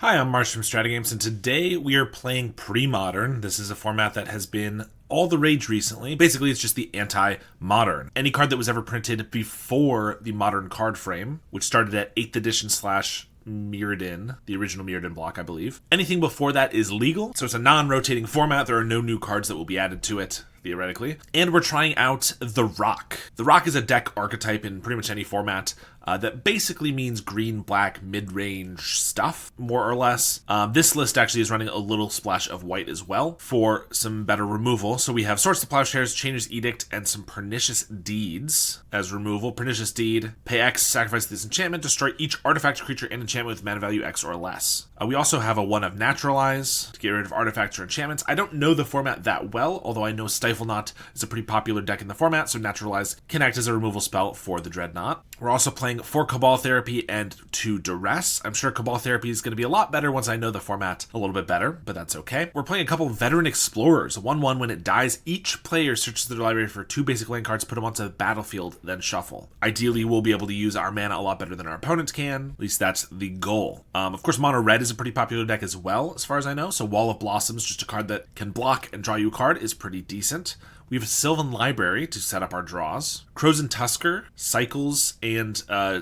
Hi, I'm Marsh from StrataGames, and today we are playing Premodern. This is a format that has been all the rage recently. Basically, it's just the anti-modern. Any card that was ever printed before the modern card frame, which started at 8th edition slash Mirrodin, the original Mirrodin block, I believe. Anything before that is legal, so it's a non-rotating format. There are no new cards that will be added to it, theoretically. And we're trying out the Rock. The Rock is a deck archetype in pretty much any format that basically means green, black, mid-range stuff, more or less. This list actually is running a little splash of white as well for some better removal. So we have Swords to Plowshares, Changer's Edict, and some Pernicious Deeds as removal. Pernicious Deed, pay X, sacrifice this enchantment, destroy each artifact, creature, and enchantment with mana value X or less. We also have a 1 of Naturalize to get rid of artifacts or enchantments. I don't know the format that well, although I know Stifle Knot is a pretty popular deck in the format, so Naturalize can act as a removal spell for the Dreadnought. We're also playing 4 Cabal Therapy and 2 Duress. I'm sure Cabal Therapy is going to be a lot better once I know the format a little bit better, but that's okay. We're playing a couple Veteran Explorers. 1/1, when it dies, each player searches their library for 2 basic land cards, put them onto the battlefield, then shuffle. Ideally, we'll be able to use our mana a lot better than our opponents can. At least that's the goal. Of course, Mono Red is a pretty popular deck as well, as far as I know. So Wall of Blossoms, just a card that can block and draw you a card, is pretty decent. We have a Sylvan Library to set up our draws. Crows and Tusker cycles and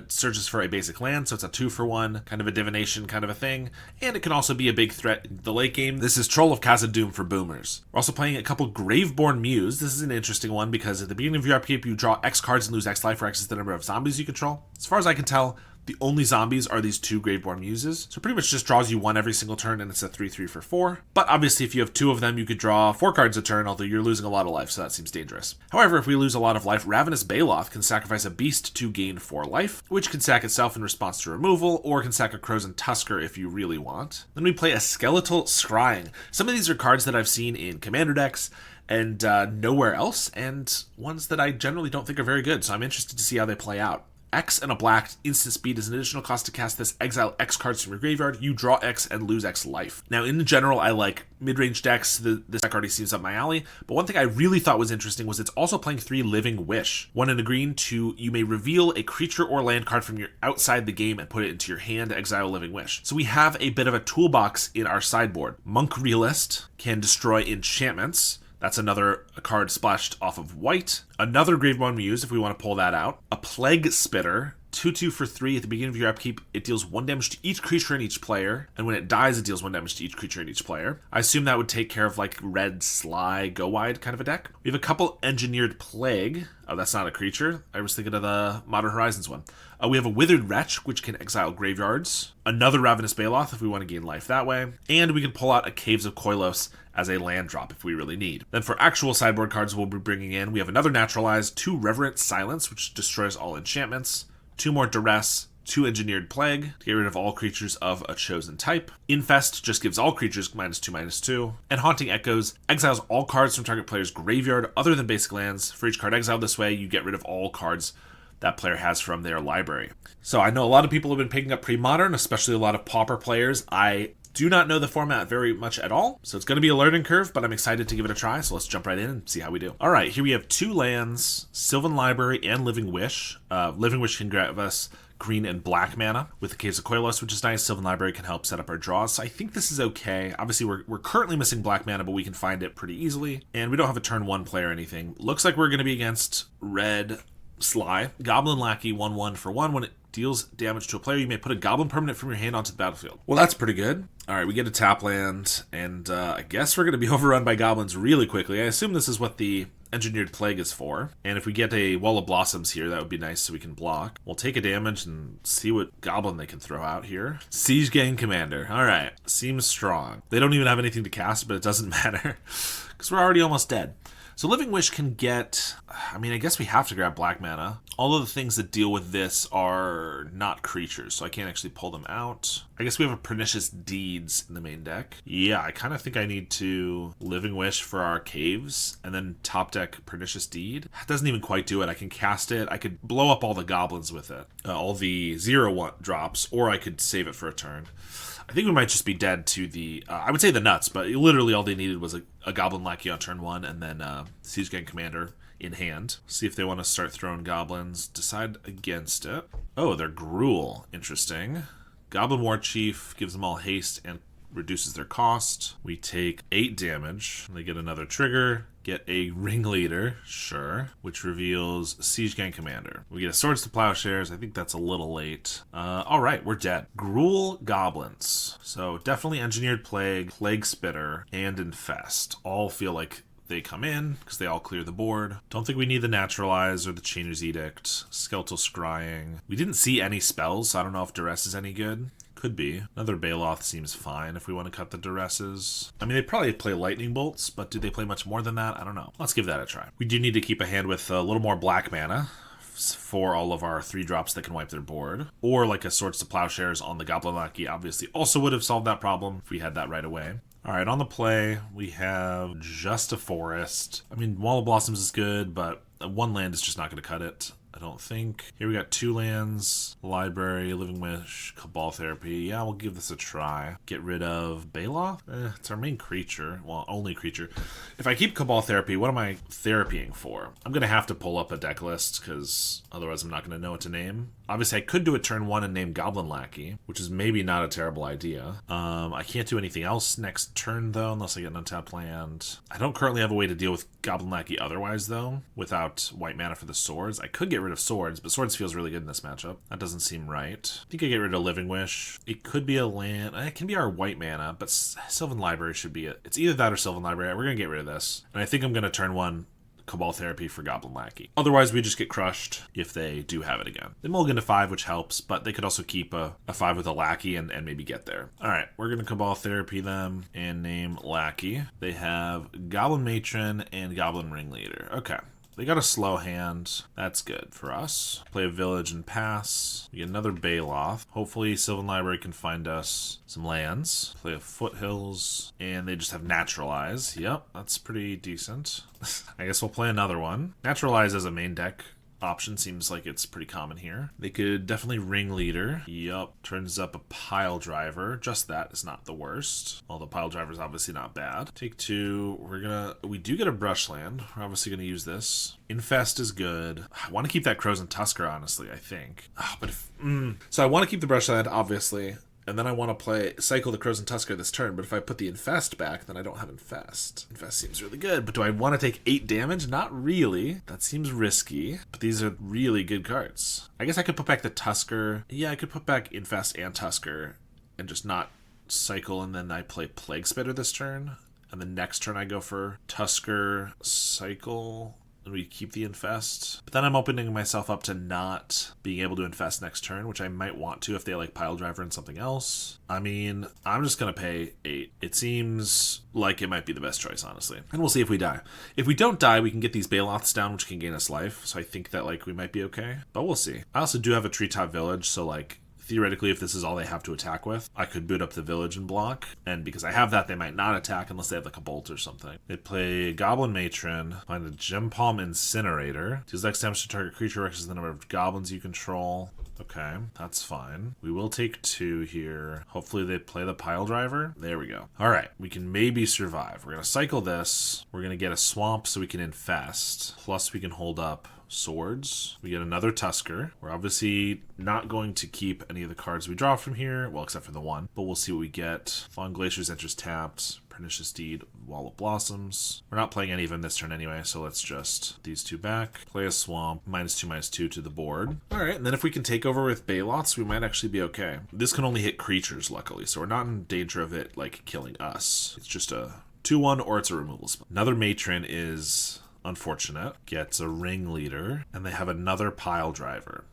searches for a basic land, so it's a 2-for-1, kind of a divination kind of a thing. And it can also be a big threat in the late game. This is Troll of Khazad-dûm for boomers. We're also playing a couple Graveborn Muse. This is an interesting one because at the beginning of your upkeep, you draw X cards and lose X life, where X is the number of zombies you control. As far as I can tell, the only zombies are these 2 Graveborn Muses. So pretty much just draws you 1 every single turn, and it's a 3/3 for 4. But obviously if you have 2 of them, you could draw 4 cards a turn, although you're losing a lot of life, so that seems dangerous. However, if we lose a lot of life, Ravenous Baloth can sacrifice a beast to gain 4 life, which can sack itself in response to removal, or can sack a Crows and Tusker if you really want. Then we play a Skeletal Scrying. Some of these are cards that I've seen in Commander decks, and nowhere else, and ones that I generally don't think are very good, so I'm interested to see how they play out. X and a black instant speed is an additional cost to cast this. Exile X cards from your graveyard. You draw X and lose X life. Now, in general, I like mid-range decks. This deck already seems up my alley. But one thing I really thought was interesting was it's also playing 3 Living Wish. 1 in a green, 2, you may reveal a creature or land card from your outside the game and put it into your hand, exile Living Wish. So we have a bit of a toolbox in our sideboard. Monk Realist can destroy enchantments. That's another card splashed off of white. Another Graveborn Muse, if we want to pull that out. A Plague Spitter, 2/2 for 3. At the beginning of your upkeep, it deals 1 damage to each creature and each player. And when it dies, it deals 1 damage to each creature and each player. I assume that would take care of like red, Sly, Go Wide kind of a deck. We have a couple Engineered Plague. Oh, that's not a creature. I was thinking of the Modern Horizons one. We have a Withered Wretch, which can exile graveyards. Another Ravenous Baloth if we want to gain life that way. And we can pull out a Caves of Koilos as a land drop if we really need. Then for actual sideboard cards we'll be bringing in, we have another Naturalize, 2 Reverent Silence, which destroys all enchantments, 2 more Duress, 2 Engineered Plague to get rid of all creatures of a chosen type. Infest just gives all creatures -2/-2. And Haunting Echoes exiles all cards from target player's graveyard other than basic lands. For each card exiled this way, you get rid of all cards that player has from their library. So I know a lot of people have been picking up Premodern, especially a lot of Pauper players. I do not know the format very much at all, so it's going to be a learning curve, but I'm excited to give it a try, so let's jump right in and see how we do. All right, here we have 2 lands, Sylvan Library and Living Wish. Living Wish can grab us green and black mana with the Caves of Koilos, which is nice. Sylvan Library can help set up our draws, so I think this is okay. Obviously, we're currently missing black mana, but we can find it pretty easily, and we don't have a turn 1 play or anything. Looks like we're going to be against red Sly. Goblin Lackey, 1/1 for 1. When it deals damage to a player, you may put a goblin permanent from your hand onto the battlefield. Well, that's pretty good. All right, we get a tap land, and I guess we're going to be overrun by goblins really quickly. I assume this is what the Engineered Plague is for. And if we get a Wall of Blossoms here, that would be nice so we can block. We'll take a damage and see what goblin they can throw out here. Siege Gang Commander. All right, seems strong. They don't even have anything to cast, but it doesn't matter because we're already almost dead. So Living Wish can get, I mean, I guess we have to grab black mana. All of the things that deal with this are not creatures, so I can't actually pull them out. I guess we have a Pernicious Deeds in the main deck. Yeah, I kind of think I need to Living Wish for our caves, and then top deck Pernicious Deed. It doesn't even quite do it. I can cast it. I could blow up all the goblins with it. All the 0/1 drops, or I could save it for a turn. I think we might just be dead to the, I would say the nuts, but literally all they needed was a Goblin Lackey on turn 1 and then Siege Gang Commander in hand. See if they want to start throwing goblins. Decide against it. Oh, they're Gruul. Interesting. Goblin War Chief gives them all haste and reduces their cost. We take 8 damage. They get another trigger. Get a Ringleader, sure, which reveals Siege Gang Commander. We get a Swords to Plowshares. I think that's a little late. All right, we're dead. Gruul Goblins. So definitely Engineered Plague, Plague Spitter, and Infest. All feel like they come in because they all clear the board. Don't think we need the Naturalize or the Chainer's Edict. Skeletal Scrying. We didn't see any spells, so I don't know if Duress is any good. Could be. Another Baloth seems fine if we want to cut the Duresses. I mean, they probably play Lightning Bolts, but do they play much more than that? I don't know. Let's give that a try. We do need to keep a hand with a little more black mana for all of our 3-drops that can wipe their board. Or like a Swords to Plowshares on the Goblin Lackey obviously also would have solved that problem if we had that right away. Alright, on the play, we have just a forest. I mean, Wall of Blossoms is good, but 1 land is just not going to cut it. I don't think. Here we got 2 lands, Library, Living Wish, Cabal Therapy. Yeah, we'll give this a try. Get rid of Baloth? It's our main creature. Well, only creature. If I keep Cabal Therapy, what am I therapying for? I'm going to have to pull up a deck list because otherwise I'm not going to know what to name. Obviously, I could do a turn 1 and name Goblin Lackey, which is maybe not a terrible idea. I can't do anything else next turn, though, unless I get an untapped land. I don't currently have a way to deal with Goblin Lackey otherwise, though, without white mana for the Swords. I could get rid of Swords, but Swords feels really good in this matchup. That doesn't seem right. I think I get rid of Living Wish. It could be a land. It can be our white mana, but Sylvan Library should be it. It's either that or Sylvan Library. We're going to get rid of this. And I think I'm going to turn 1 Cabal Therapy for Goblin Lackey. Otherwise, we just get crushed if they do have it again. They mulligan to 5, which helps, but they could also keep a 5 with a Lackey and maybe get there. All right, we're going to Cabal Therapy them and name Lackey. They have Goblin Matron and Goblin Ringleader. Okay. They got a slow hand. That's good for us. Play a Village and pass. We get another Baloth. Hopefully Sylvan Library can find us some lands. Play a Foothills. And they just have Naturalize. Yep, that's pretty decent. I guess we'll play another one. Naturalize as a main deck option seems like it's pretty common here. They could definitely Ringleader. Yup. Turns up a Pile Driver. Just that is not the worst. Well, the Pile Driver is obviously not bad. Take 2. We do get a Brushland. We're obviously going to use this. Infest is good. I want to keep that Crows and Tusker, honestly, I think. So I want to keep the Brushland, obviously. And then I want to cycle the Crows and Tusker this turn, but if I put the Infest back, then I don't have Infest. Infest seems really good, but do I want to take 8 damage? Not really. That seems risky, but these are really good cards. I guess I could put back the Tusker. Yeah, I could put back Infest and Tusker and just not cycle, and then I play Plague Spitter this turn. And the next turn I go for Tusker, cycle, and we keep the Infest. But then I'm opening myself up to not being able to Infest next turn, which I might want to if they like Pile Driver and something else. I mean, I'm just going to pay 8. It seems like it might be the best choice, honestly. And we'll see if we die. If we don't die, we can get these Baloths down, which can gain us life. So I think that we might be okay. But we'll see. I also do have a Treetop Village, so theoretically, if this is all they have to attack with, I could boot up the Village and block. And because I have that, they might not attack unless they have a bolt or something. They play Goblin Matron, find a Gem Palm Incinerator. Deals X damage to target creature, reduces the number of goblins you control. Okay, that's fine. We will take 2 here. Hopefully they play the Pile Driver. There we go. All right, we can maybe survive. We're going to cycle this. We're going to get a Swamp so we can Infest. Plus we can hold up Swords. We get another Tusker. We're obviously not going to keep any of the cards we draw from here, well, except for the 1, but we'll see what we get. Fallen Glaciers enters tapped. Pernicious Deed, Wall of Blossoms. We're not playing any of them this turn anyway, so let's just these 2 back. Play a Swamp, -2/-2 to the board. All right, and then if we can take over with Baloths, we might actually be okay. This can only hit creatures, luckily, so we're not in danger of it killing us. It's just a 2/1 or it's a removal spell. Another Matron is unfortunate. Gets a Ringleader, and they have another Pile Driver.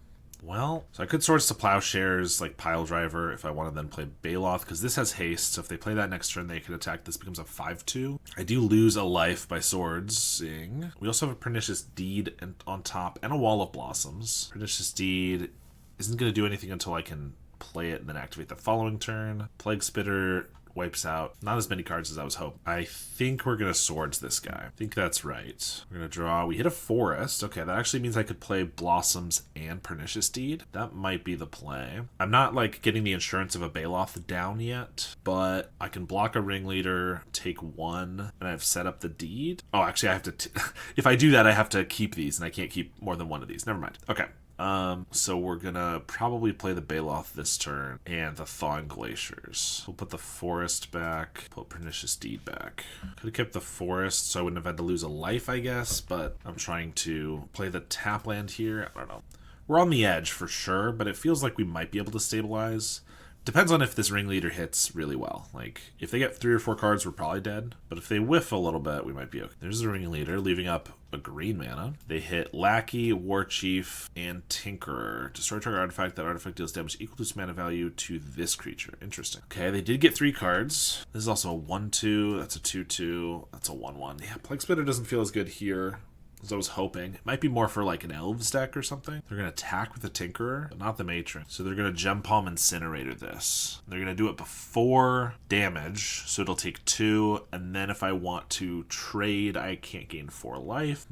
Well, so I could Swords to Plowshares, Pile Driver, if I want to then play Baloth, because this has haste, so if they play that next turn, they could attack. This becomes a 5/2. I do lose a life by Swordsing. We also have a Pernicious Deed on top, and a Wall of Blossoms. Pernicious Deed isn't going to do anything until I can play it and then activate the following turn. Plague Spitter wipes out not as many cards as I was hoping. I think we're going to Swords this guy. I think that's right. We're going to draw. We hit a Forest. Okay, that actually means I could play Blossoms and Pernicious Deed. That might be the play. I'm not getting the insurance of a Baloth down yet, but I can block a Ringleader, take 1, and I've set up the Deed. Oh, actually I have to, if I do that, I have to keep these, and I can't keep more than 1 of these. Never mind. Okay. So we're gonna probably play the Baloth this turn and the Thawing Glaciers. We'll put the Forest back, put Pernicious Deed back. Could have kept the Forest so I wouldn't have had to lose a life, I guess, but I'm trying to play the tap land here. I don't know. We're on the edge for sure, but it feels like we might be able to stabilize. Depends on if this ringleader hits really well. Like, if they get 3 or 4 cards, we're probably dead. But if they whiff a little bit, we might be okay. There's the ringleader, leaving up a green mana. They hit Lackey, War Chief, and Tinkerer. Destroy target artifact. That artifact deals damage equal to its mana value to this creature. Interesting. Okay, they did get 3 cards. This is also a 1-2. That's a 2-2. That's a 1-1. Yeah, Plague Spitter doesn't feel as good here as I was hoping. It might be more for like an Elves deck or something. They're going to attack with the Tinkerer, but not the Matron. So they're going to Gem Palm Incinerator this. They're going to do it before damage, so it'll take 2, and then if I want to trade, I can't gain 4 life.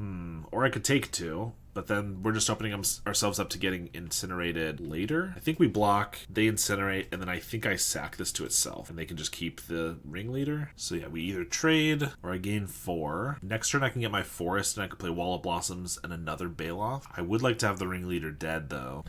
Or I could take 2. But then we're just opening ourselves up to getting incinerated later. I think we block, they incinerate, and then I think I sack this to itself. And they can just keep the ringleader. So yeah, we either trade or I gain 4. Next turn I can get my Forest and I can play Wall of Blossoms and another Baloth. I would like to have the ringleader dead though.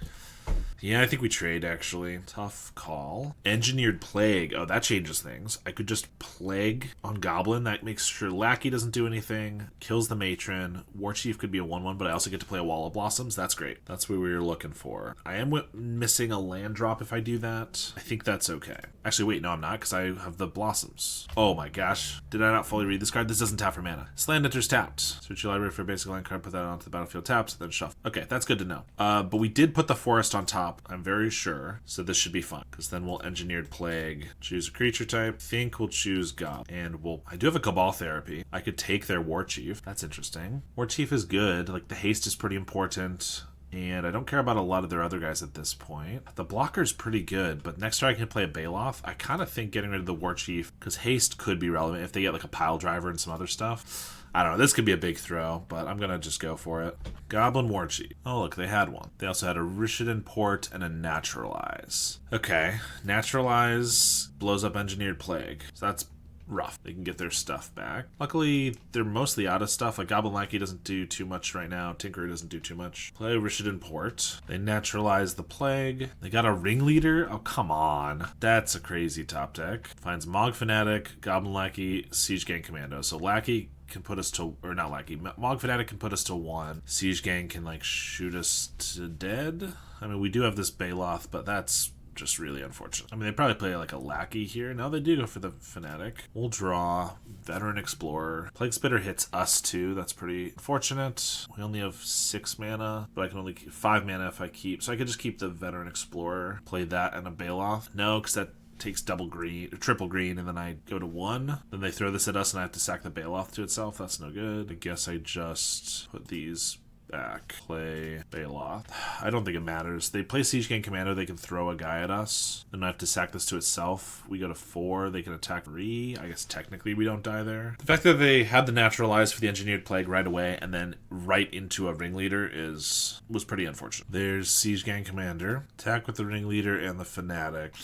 Yeah, I think we trade, actually. Tough call. Engineered Plague. Oh, that changes things. I could just Plague on Goblin. That makes sure Lackey doesn't do anything. Kills the Matron. War Chief could be a 1-1, but I also get to play a Wall of Blossoms. That's great. That's what we were looking for. I am missing a land drop if I do that. I think that's okay. Actually, wait, no, I'm not, because I have the Blossoms. Oh my gosh. Did I not fully read this card? This doesn't tap for mana. This land enters tapped. Search your library for a basic land card, put that onto the battlefield tapped, then shuffle. Okay, that's good to know. But we did put the Forest on top. I'm very sure. So this should be fun, because then we'll Engineered Plague, choose a creature type. Think we'll choose Goblin, and I do have a Cabal Therapy. I could take their War Chief. That's interesting. War Chief is good. Like, the haste is pretty important, and I don't care about a lot of their other guys at this point. The blocker's pretty good, but next turn I can play a Baloth. I kind of think getting rid of the War Chief, because haste could be relevant if they get like a Pile Driver and some other stuff. I don't know, this could be a big throw, but I'm going to just go for it. Goblin War Chief. Oh, look, they had one. They also had a Rishadan Port and a Naturalize. Okay, Naturalize blows up Engineered Plague. So that's rough. They can get their stuff back. Luckily, they're mostly out of stuff. Like, Goblin Lackey doesn't do too much right now. Tinkerer doesn't do too much. Play Rishadan Port. They Naturalize the Plague. They got a Ringleader? Oh, come on. That's a crazy top deck. Finds Mog Fanatic, Goblin Lackey, Siege Gang Commando. So Lackey can put us to, or not Lackey, Mog Fanatic can put us to 1. Siege Gang can, like, shoot us to dead. I mean, we do have this Baloth, but that's just really unfortunate. I mean, they probably play like a Lackey here. No, they do go for the Fanatic. We'll draw Veteran Explorer. Plague Spitter hits us too. That's pretty unfortunate. We only have 6 mana, but I can only keep 5 mana if I keep. So I could just keep the Veteran Explorer, play that and a Baloth. No, because that takes double green, triple green, and then I go to 1. Then they throw this at us and I have to sack the Baloth to itself. That's no good. I guess I just put these back. Play Baloth. I don't think it matters. They play Siege Gang Commando, they can throw a guy at us. Then I have to sack this to itself. We go to 4, they can attack 3. I guess technically we don't die there. The fact that they had the Naturalize for the Engineered Plague right away and then right into a Ringleader was pretty unfortunate. There's Siege Gang Commander. Attack with the Ringleader and the Fanatic.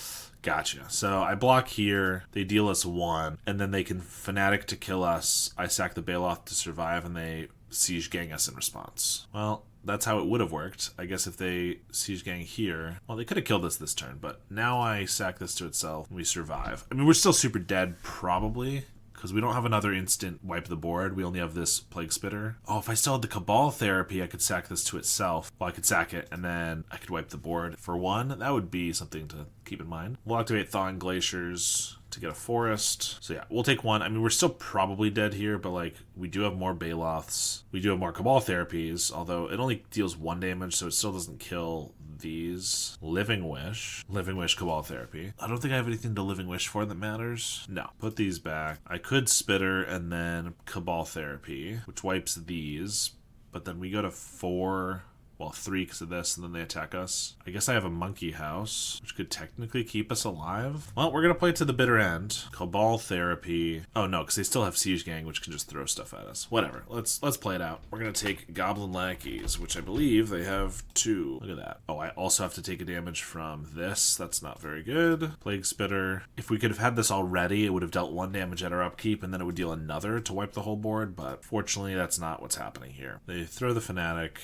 Gotcha. So I block here, they deal us 1, and then they can Fanatic to kill us. I sack the Baloth to survive, and they Siege Gang us in response. Well, that's how it would have worked. I guess if they Siege Gang here, well, they could have killed us this turn, but now I sack this to itself, and we survive. I mean, we're still super dead, probably, because we don't have another instant wipe the board. We only have this Plague Spitter. Oh, if I still had the Cabal Therapy, I could sack this to itself. Well, I could sack it, and then I could wipe the board for 1. That would be something to keep in mind. We'll activate Thawing Glaciers to get a Forest. So yeah, we'll take 1. I mean, we're still probably dead here, but like, we do have more Baloths. We do have more Cabal Therapies, although it only deals 1 damage, so it still doesn't kill these. Living Wish, Cabal Therapy. I don't think I have anything to Living Wish for that matters. No. Put these back. I could Spitter and then Cabal Therapy, which wipes these, but then we go to 4. Well, 3 because of this, and then they attack us. I guess I have a Monkey House, which could technically keep us alive. Well, we're going to play to the bitter end. Cabal Therapy. Oh, no, because they still have Siege Gang, which can just throw stuff at us. Whatever. Let's play it out. We're going to take Goblin Lackeys, which I believe they have 2. Look at that. Oh, I also have to take a damage from this. That's not very good. Plague Spitter. If we could have had this already, it would have dealt 1 damage at our upkeep, and then it would deal another to wipe the whole board, but fortunately, that's not what's happening here. They throw the Fanatic,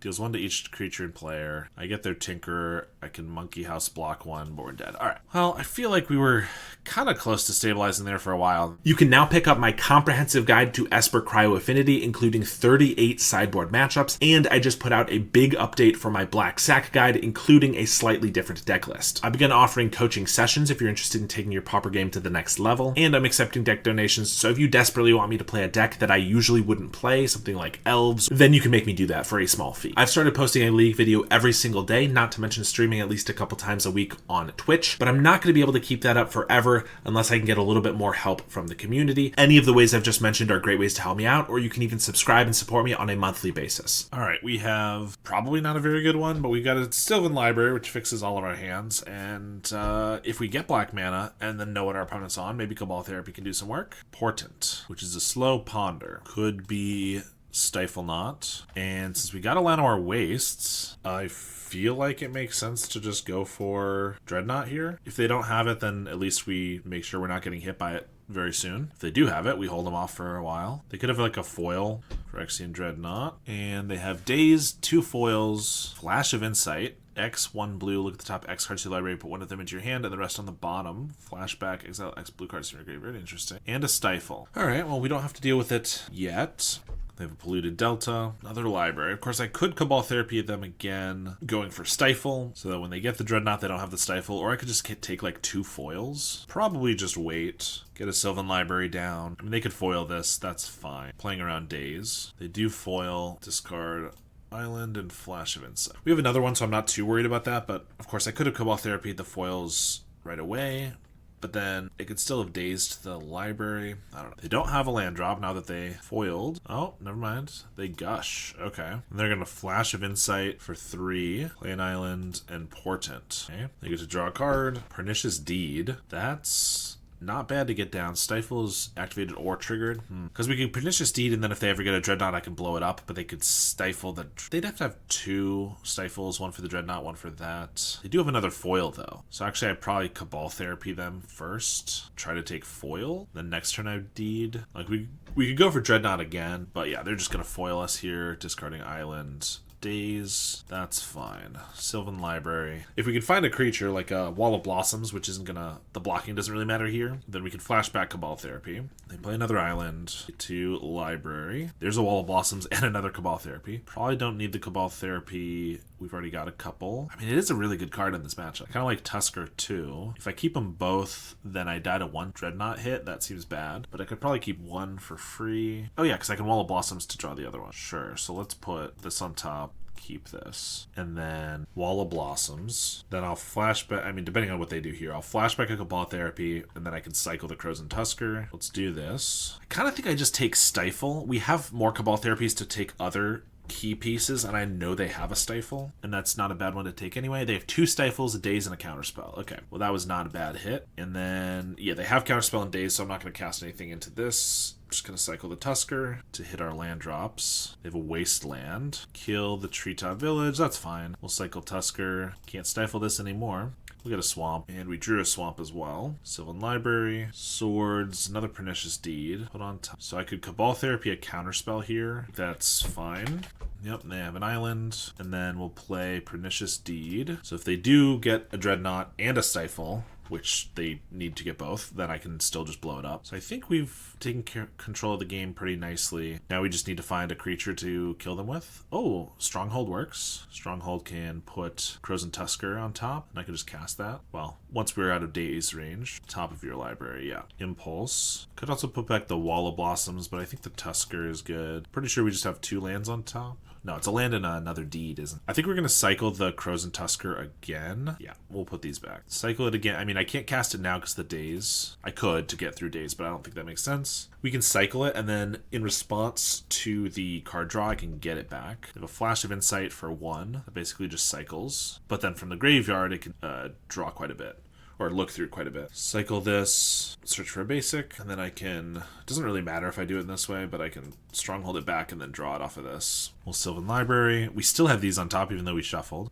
Deals 1 to each creature and player. I get their Tinkerer. I can Monkey House block 1, but we're dead. All right. Well, I feel like we were kind of close to stabilizing there for a while. You can now pick up my comprehensive guide to Esper Cryo Affinity, including 38 sideboard matchups, and I just put out a big update for my Black Sack guide, including a slightly different deck list. I began offering coaching sessions if you're interested in taking your Pauper game to the next level, and I'm accepting deck donations, so if you desperately want me to play a deck that I usually wouldn't play, something like Elves, then you can make me do that for a small fee. I've started posting a League video every single day, not to mention streaming at least a couple times a week on Twitch, but I'm not going to be able to keep that up forever unless I can get a little bit more help from the community. Any of the ways I've just mentioned are great ways to help me out, or you can even subscribe and support me on a monthly basis. All right, we have probably not a very good one, but we've got a Sylvan Library, which fixes all of our hands, and if we get black mana and then know what our opponent's on, maybe Cabal Therapy can do some work. Portent, which is a slow ponder, could be Stifle Knot, and since we got a Llanowar Wastes, I feel like it makes sense to just go for Dreadnought here. If they don't have it, then at least we make sure we're not getting hit by it very soon. If they do have it, we hold them off for a while. They could have like a foil for Phyrexian Dreadnought, and they have Daze, 2 foils, Flash of Insight, X, 1 blue, look at the top X cards to your library, put one of them into your hand, and the rest on the bottom. Flashback, exile X blue cards from your graveyard. Interesting. And a Stifle. Alright, well, we don't have to deal with it yet. They have a Polluted Delta, another library. Of course, I could Cabal Therapy at them again, going for Stifle, so that when they get the Dreadnought, they don't have the Stifle, or I could just take like 2 foils. Probably just wait, get a Sylvan Library down. I mean, they could foil this, that's fine. Playing around Daze. They do foil, discard Island, and Flash of Insight. We have another one, so I'm not too worried about that, but of course I could have Cabal Therapy the foils right away, but then it could still have Dazed the library. I don't know. They don't have a land drop now that they foiled. Oh, never mind. They Gush. Okay. And they're going to Flash of Insight for 3, play an island, and Portent. Okay. They get to draw a card. Pernicious Deed. That's not bad to get down. Stifle is activated or triggered. Because we can Pernicious Deed, and then if they ever get a Dreadnought, I can blow it up, but they could Stifle the... They'd have to have 2 Stifles, one for the Dreadnought, one for that. They do have another foil, though. So actually, I'd probably Cabal Therapy them first. Try to take foil. Then next turn, I Deed. Like, we could go for Dreadnought again, but yeah, they're just going to foil us here, discarding Island. Daze, that's fine. Sylvan Library. If we can find a creature like a Wall of Blossoms, which isn't gonna, the blocking doesn't really matter here, then we can flashback Cabal Therapy. They play another island to library. There's a Wall of Blossoms and another Cabal Therapy. Probably don't need the Cabal Therapy. We've already got a couple. I mean, it is a really good card in this matchup. I kind of like Tusker too. If I keep them both, then I die to 1 Dreadnought hit. That seems bad, but I could probably keep 1 for free. Oh yeah, because I can Wall of Blossoms to draw the other one. Sure, so let's put this on top. Keep this, and then Wall of Blossoms. Then I'll flashback. I mean, depending on what they do here, I'll flashback a Cabal Therapy, and then I can cycle the Crows and Tusker. Let's do this. I kind of think I just take Stifle. We have more Cabal Therapies to take other key pieces, and I know they have a Stifle, and that's not a bad one to take anyway. They have 2 Stifles, a Daze, and a Counterspell. Okay, well that was not a bad hit. And then yeah, they have Counterspell and Daze, so I'm not going to cast anything into this. I'm just going to cycle the Tusker to hit our land drops. They have a Wasteland. Kill the Treetop Village, that's fine. We'll cycle Tusker. Can't Stifle this anymore. We got a Swamp, and we drew a Swamp as well. Sylvan Library, Swords, another Pernicious Deed. Put on top. So I could Cabal Therapy a Counterspell here. That's fine. Yep, they have an island, and then we'll play Pernicious Deed. So if they do get a Dreadnought and a Stifle, which they need to get both, then I can still just blow it up. So I think we've taken control of the game pretty nicely. Now we just need to find a creature to kill them with. Oh, Stronghold works. Stronghold can put Crows and Tusker on top, and I can just cast that. Well, once we're out of Daze range. Top of your library, yeah. Impulse. Could also put back the Wall of Blossoms, but I think the Tusker is good. Pretty sure we just have 2 lands on top. No, it's a land and another Deed, isn't it? I think we're going to cycle the Crows and Tusker again. Yeah, we'll put these back. Cycle it again. I mean, I can't cast it now because the Daze. I could to get through Daze, but I don't think that makes sense. We can cycle it, and then in response to the card draw, I can get it back. I have a Flash of Insight for 1. That basically just cycles. But then from the graveyard, it can draw quite a bit. Or look through quite a bit. Cycle this, search for a basic, and then I can... It doesn't really matter if I do it in this way, but I can Stronghold it back and then draw it off of this. We'll Sylvan Library. We still have these on top, even though we shuffled.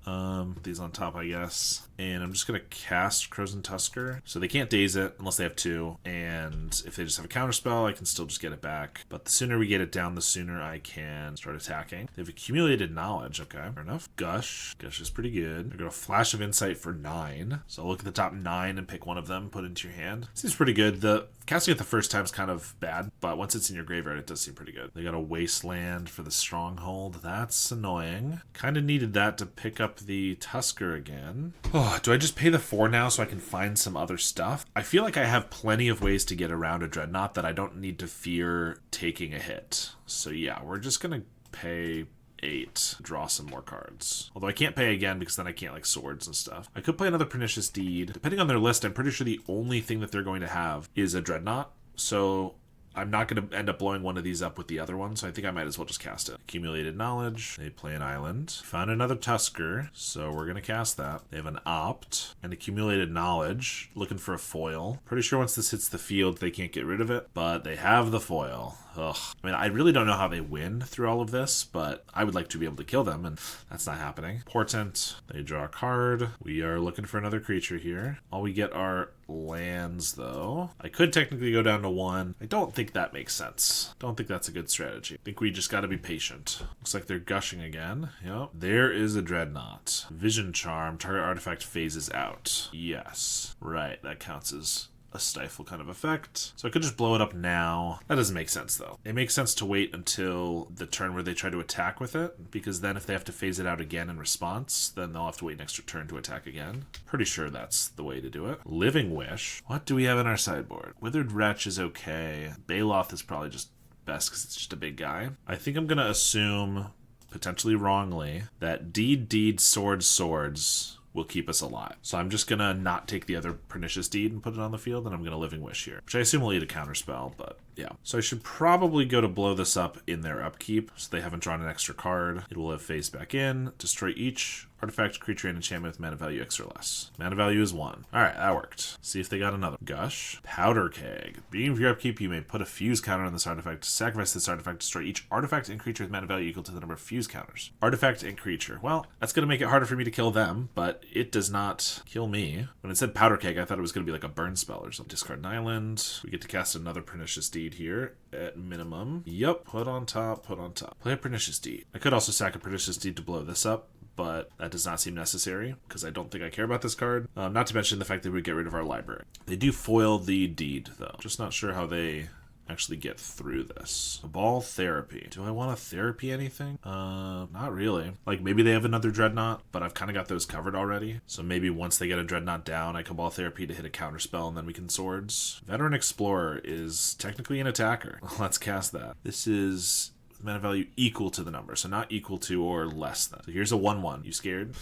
These on top, I guess. And I'm just going to cast Crozen Tusker. So they can't daze it unless they have 2. And if they just have a counterspell, I can still just get it back. But the sooner we get it down, the sooner I can start attacking. They've accumulated knowledge. Okay, fair enough. Gush. Gush is pretty good. They're going to Flash of Insight for 9. So I'll look at the top 9 and pick one of them, put it into your hand. Seems pretty good. The casting it the first time is kind of bad, but once it's in your graveyard, it does seem pretty good. They got a Wasteland for the Stronghold. That's annoying. Kind of needed that to pick up the Tusker again. Oh, do I just pay the 4 now so I can find some other stuff? I feel like I have plenty of ways to get around a Dreadnought that I don't need to fear taking a hit. So yeah, we're just going to pay 8, draw some more cards. Although I can't pay again because then I can't like swords and stuff. I could play another Pernicious Deed. Depending on their list, I'm pretty sure the only thing that they're going to have is a Dreadnought. So I'm not going to end up blowing one of these up with the other one, so I think I might as well just cast it. Accumulated Knowledge. They play an island. Found another Tusker, so we're going to cast that. They have an Opt and Accumulated Knowledge. Looking for a foil. Pretty sure once this hits the field, they can't get rid of it, but they have the foil. Ugh. I mean, I really don't know how they win through all of this, but I would like to be able to kill them, and that's not happening. Portent. They draw a card. We are looking for another creature here. All we get are lands, though. I could technically go down to 1. I don't think that makes sense. Don't think that's a good strategy. I think we just got to be patient. Looks like they're gushing again. Yep. There is a Dreadnought. Vision Charm. Target artifact phases out. Yes. Right. That counts as a stifle kind of effect. So I could just blow it up now. That doesn't make sense though. It makes sense to wait until the turn where they try to attack with it, because then if they have to phase it out again in response, then they'll have to wait an extra turn to attack again. Pretty sure that's the way to do it. Living Wish. What do we have in our sideboard? Withered Wretch is okay. Baloth is probably just best because it's just a big guy. I think I'm gonna assume, potentially wrongly, that Deed, Swords will keep us alive. So I'm just gonna not take the other Pernicious Deed and put it on the field, and I'm gonna Living Wish here, which I assume will eat a counterspell, but yeah. So I should probably go to blow this up in their upkeep, so they haven't drawn an extra card. It will have phased back in, destroy each artifact, creature, and enchantment with mana value X or less. Mana value is 1. Alright, that worked. See if they got another. Gush. Powder Keg. Beginning of your upkeep, you may put a fuse counter on this artifact. Sacrifice this artifact, destroy each artifact and creature with mana value equal to the number of fuse counters. Artifact and creature. Well, that's going to make it harder for me to kill them, but it does not kill me. When it said Powder Keg, I thought it was going to be like a burn spell or something. Discard an island. We get to cast another Pernicious Deed here at minimum. Yep, put on top, put on top. Play a Pernicious Deed. I could also sack a Pernicious Deed to blow this up, but that does not seem necessary because I don't think I care about this card. Not to mention the fact that we get rid of our library. They do foil the Deed, though. Just not sure how they actually get through this. Cabal Therapy. Do I want to therapy anything? Not really. Like, maybe they have another Dreadnought, but I've kind of got those covered already. So maybe once they get a Dreadnought down, I Cabal Therapy to hit a counterspell, and then we can Swords. Veteran Explorer is technically an attacker. Let's cast that. This is mana value equal to the number, so not equal to or less than. So here's a 1/1. You scared?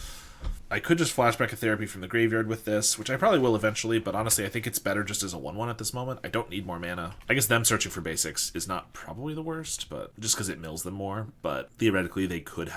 I could just flashback a therapy from the graveyard with this, which I probably will eventually, but honestly I think it's better just as a 1/1 at this moment. I don't need more mana. I guess them searching for basics is not probably the worst, but just because it mills them more. But theoretically they could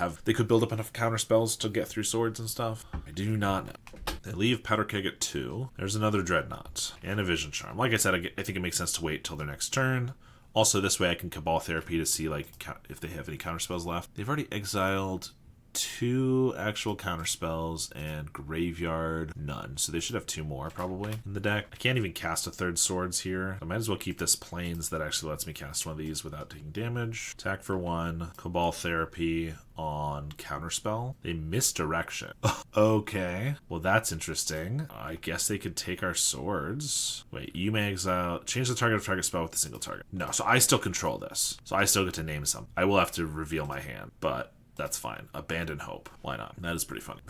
build up enough counter spells to get through swords and stuff. I do not know. They leave Powder Keg at 2. There's another Dreadnought and a Vision Charm. Like I said, I think it makes sense to wait till their next turn. Also, this way I can Cabal Therapy to see like if they have any counterspells left. They've already exiled 2 actual counterspells and graveyard none, so they should have 2 more probably in the deck. I can't even cast a third Swords here. I might as well keep this Plains that actually lets me cast one of these without taking damage. Attack for 1, Cabal Therapy on counterspell. They misdirection. Okay, well that's interesting. I guess they could take our Swords. Wait, you may exile, change the target of target spell with a single target. No, so I still control this, so I still get to name some. I will have to reveal my hand, but that's fine. Abandon Hope. Why not? That is pretty funny.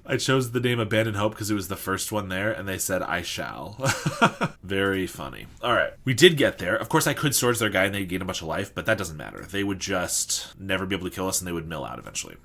I chose the name Abandon Hope because it was the first one there, and they said, I shall. Very funny. All right. We did get there. Of course, I could Swords their guy and they'd gain a bunch of life, but that doesn't matter. They would just never be able to kill us, and they would mill out eventually.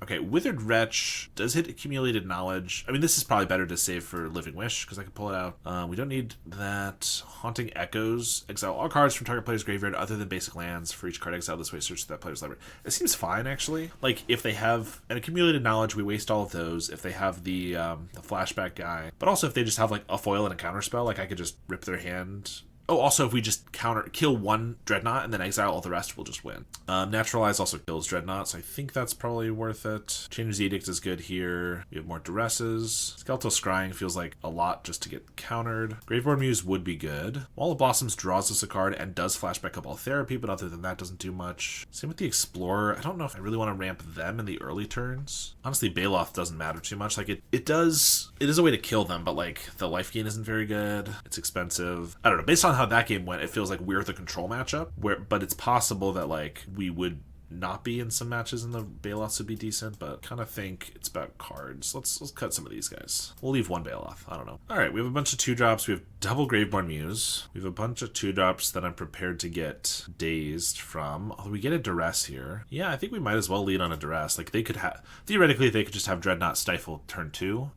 Okay, Withered Wretch does hit Accumulated Knowledge. I mean, this is probably better to save for Living Wish, because I can pull it out. We don't need that. Haunting Echoes. Exile all cards from target player's graveyard other than basic lands. For each card exiled this way, search that player's library. It seems fine, actually. Like, if they have an Accumulated Knowledge, we waste all of those. If they have the flashback guy. But also, if they just have, like, a foil and a counterspell, like, I could just rip their hand Oh, also, if we just kill one Dreadnought and then exile all the rest, we'll just win. Naturalize also kills Dreadnought, so I think that's probably worth it. Changer's Edict is good here. We have more Duresses. Skeletal Scrying feels like a lot just to get countered. Graveborn Muse would be good. Wall of Blossoms draws us a card and does flashback Cabal Therapy, but other than that, doesn't do much. Same with the Explorer. I don't know if I really want to ramp them in the early turns. Honestly, Baloth doesn't matter too much. Like, it is a way to kill them, but like the life gain isn't very good. It's expensive. I don't know. Based on how that game went, it feels like we're the control matchup. But it's possible that like we would not be in some matches and the Baloths would be decent, but kind of think it's about cards. Let's cut some of these guys. We'll leave one Baloth. I don't know. All right, we have a bunch of 2-drops. We have double Graveborn Muse. We have a bunch of 2-drops that I'm prepared to get dazed from. Although we get a Duress here. Yeah, I think we might as well lead on a Duress. Like they could have, theoretically, they could just have Dreadnought Stifle turn 2.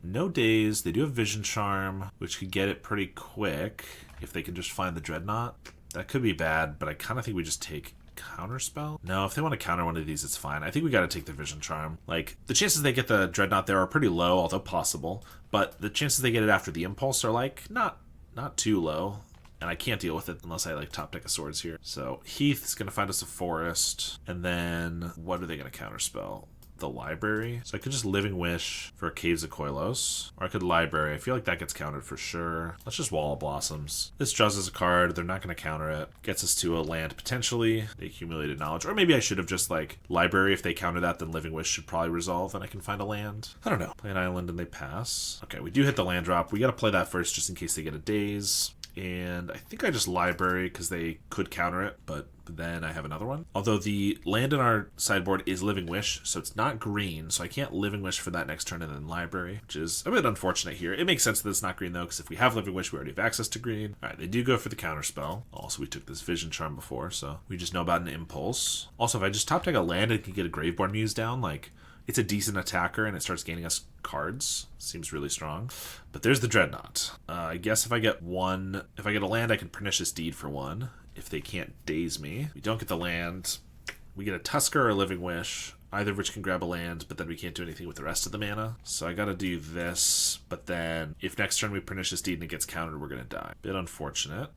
No daze. They do have Vision Charm, which could get it pretty quick if they can just find the Dreadnought. That could be bad, but I kind of think we just take Counterspell? No, if they want to counter one of these, it's fine. I think we got to take the Vision Charm. Like, the chances they get the Dreadnought there are pretty low, although possible. But the chances they get it after the Impulse are, like, not too low. And I can't deal with it unless I, like, top deck a Swords here. So, Heath is going to find us a Forest. And then, what are they going to counterspell? The Library. So I could just Living Wish for Caves of Koilos, or I could Library. I feel like that gets countered for sure. Let's just Wall of Blossoms. This draws us a card. They're not going to counter it. Gets us to a land potentially. They accumulated knowledge. Or maybe I should have just like Library. If they counter that, then Living Wish should probably resolve and I can find a land. I don't know. Play an island and they pass. Okay, we do hit the land drop. We got to play that first just in case they get a daze. And I think I just Library because they could counter it, but then I have another one. Although the land in our sideboard is Living Wish, so it's not green, so I can't Living Wish for that next turn and then Library, which is a bit unfortunate here. It makes sense that it's not green though, because if we have Living Wish, we already have access to green. Alright, they do go for the counter spell. Also, we took this Vision Charm before, so we just know about an Impulse. Also, if I just top deck a land and can get a Graveborn Muse down, like, it's a decent attacker and it starts gaining us cards. Seems really strong. But there's the Dreadnought. I guess if I get a land, I can Pernicious Deed for 1. If they can't daze me. We don't get the land. We get a Tusker or a Living Wish. Either of which can grab a land, but then we can't do anything with the rest of the mana. So I gotta do this, but then if next turn we Pernicious Deed and it gets countered, we're gonna die. Bit unfortunate.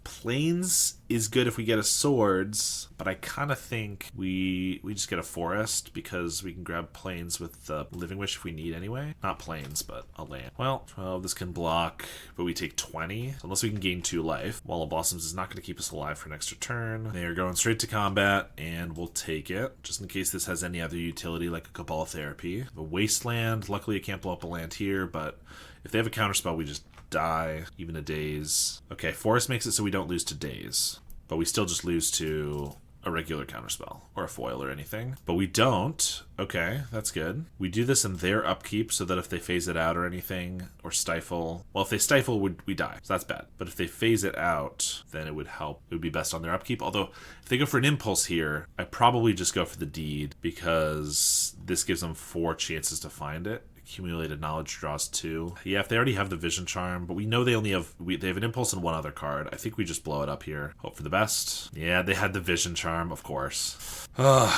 Plains is good if we get a Swords, but I kind of think we just get a Forest because we can grab Plains with the Living Wish if we need anyway. Not Plains, but a land. Well, 12, this can block, but we take 20. So unless we can gain 2 life. Wall of Blossoms is not going to keep us alive for an extra turn. They are going straight to combat, and we'll take it, just in case this has any other utility like a Cabal Therapy. A Wasteland, luckily I can't blow up a land here, but if they have a counterspell, we just die, even a daze. Okay, Forest makes it so we don't lose to daze, but we still just lose to a regular counterspell or a foil or anything. But we don't. Okay, that's good. We do this in their upkeep so that if they phase it out or anything, or stifle, well, if they stifle, we die, so that's bad. But if they phase it out, then it would help. It would be best on their upkeep. Although, if they go for an Impulse here, I probably just go for the Deed because this gives them 4 chances to find it. Accumulated knowledge draws 2. Yeah, if they already have the Vision Charm, but we know they only have they have an Impulse and 1 other card. I think we just blow it up here. Hope for the best. Yeah, they had the Vision Charm, of course.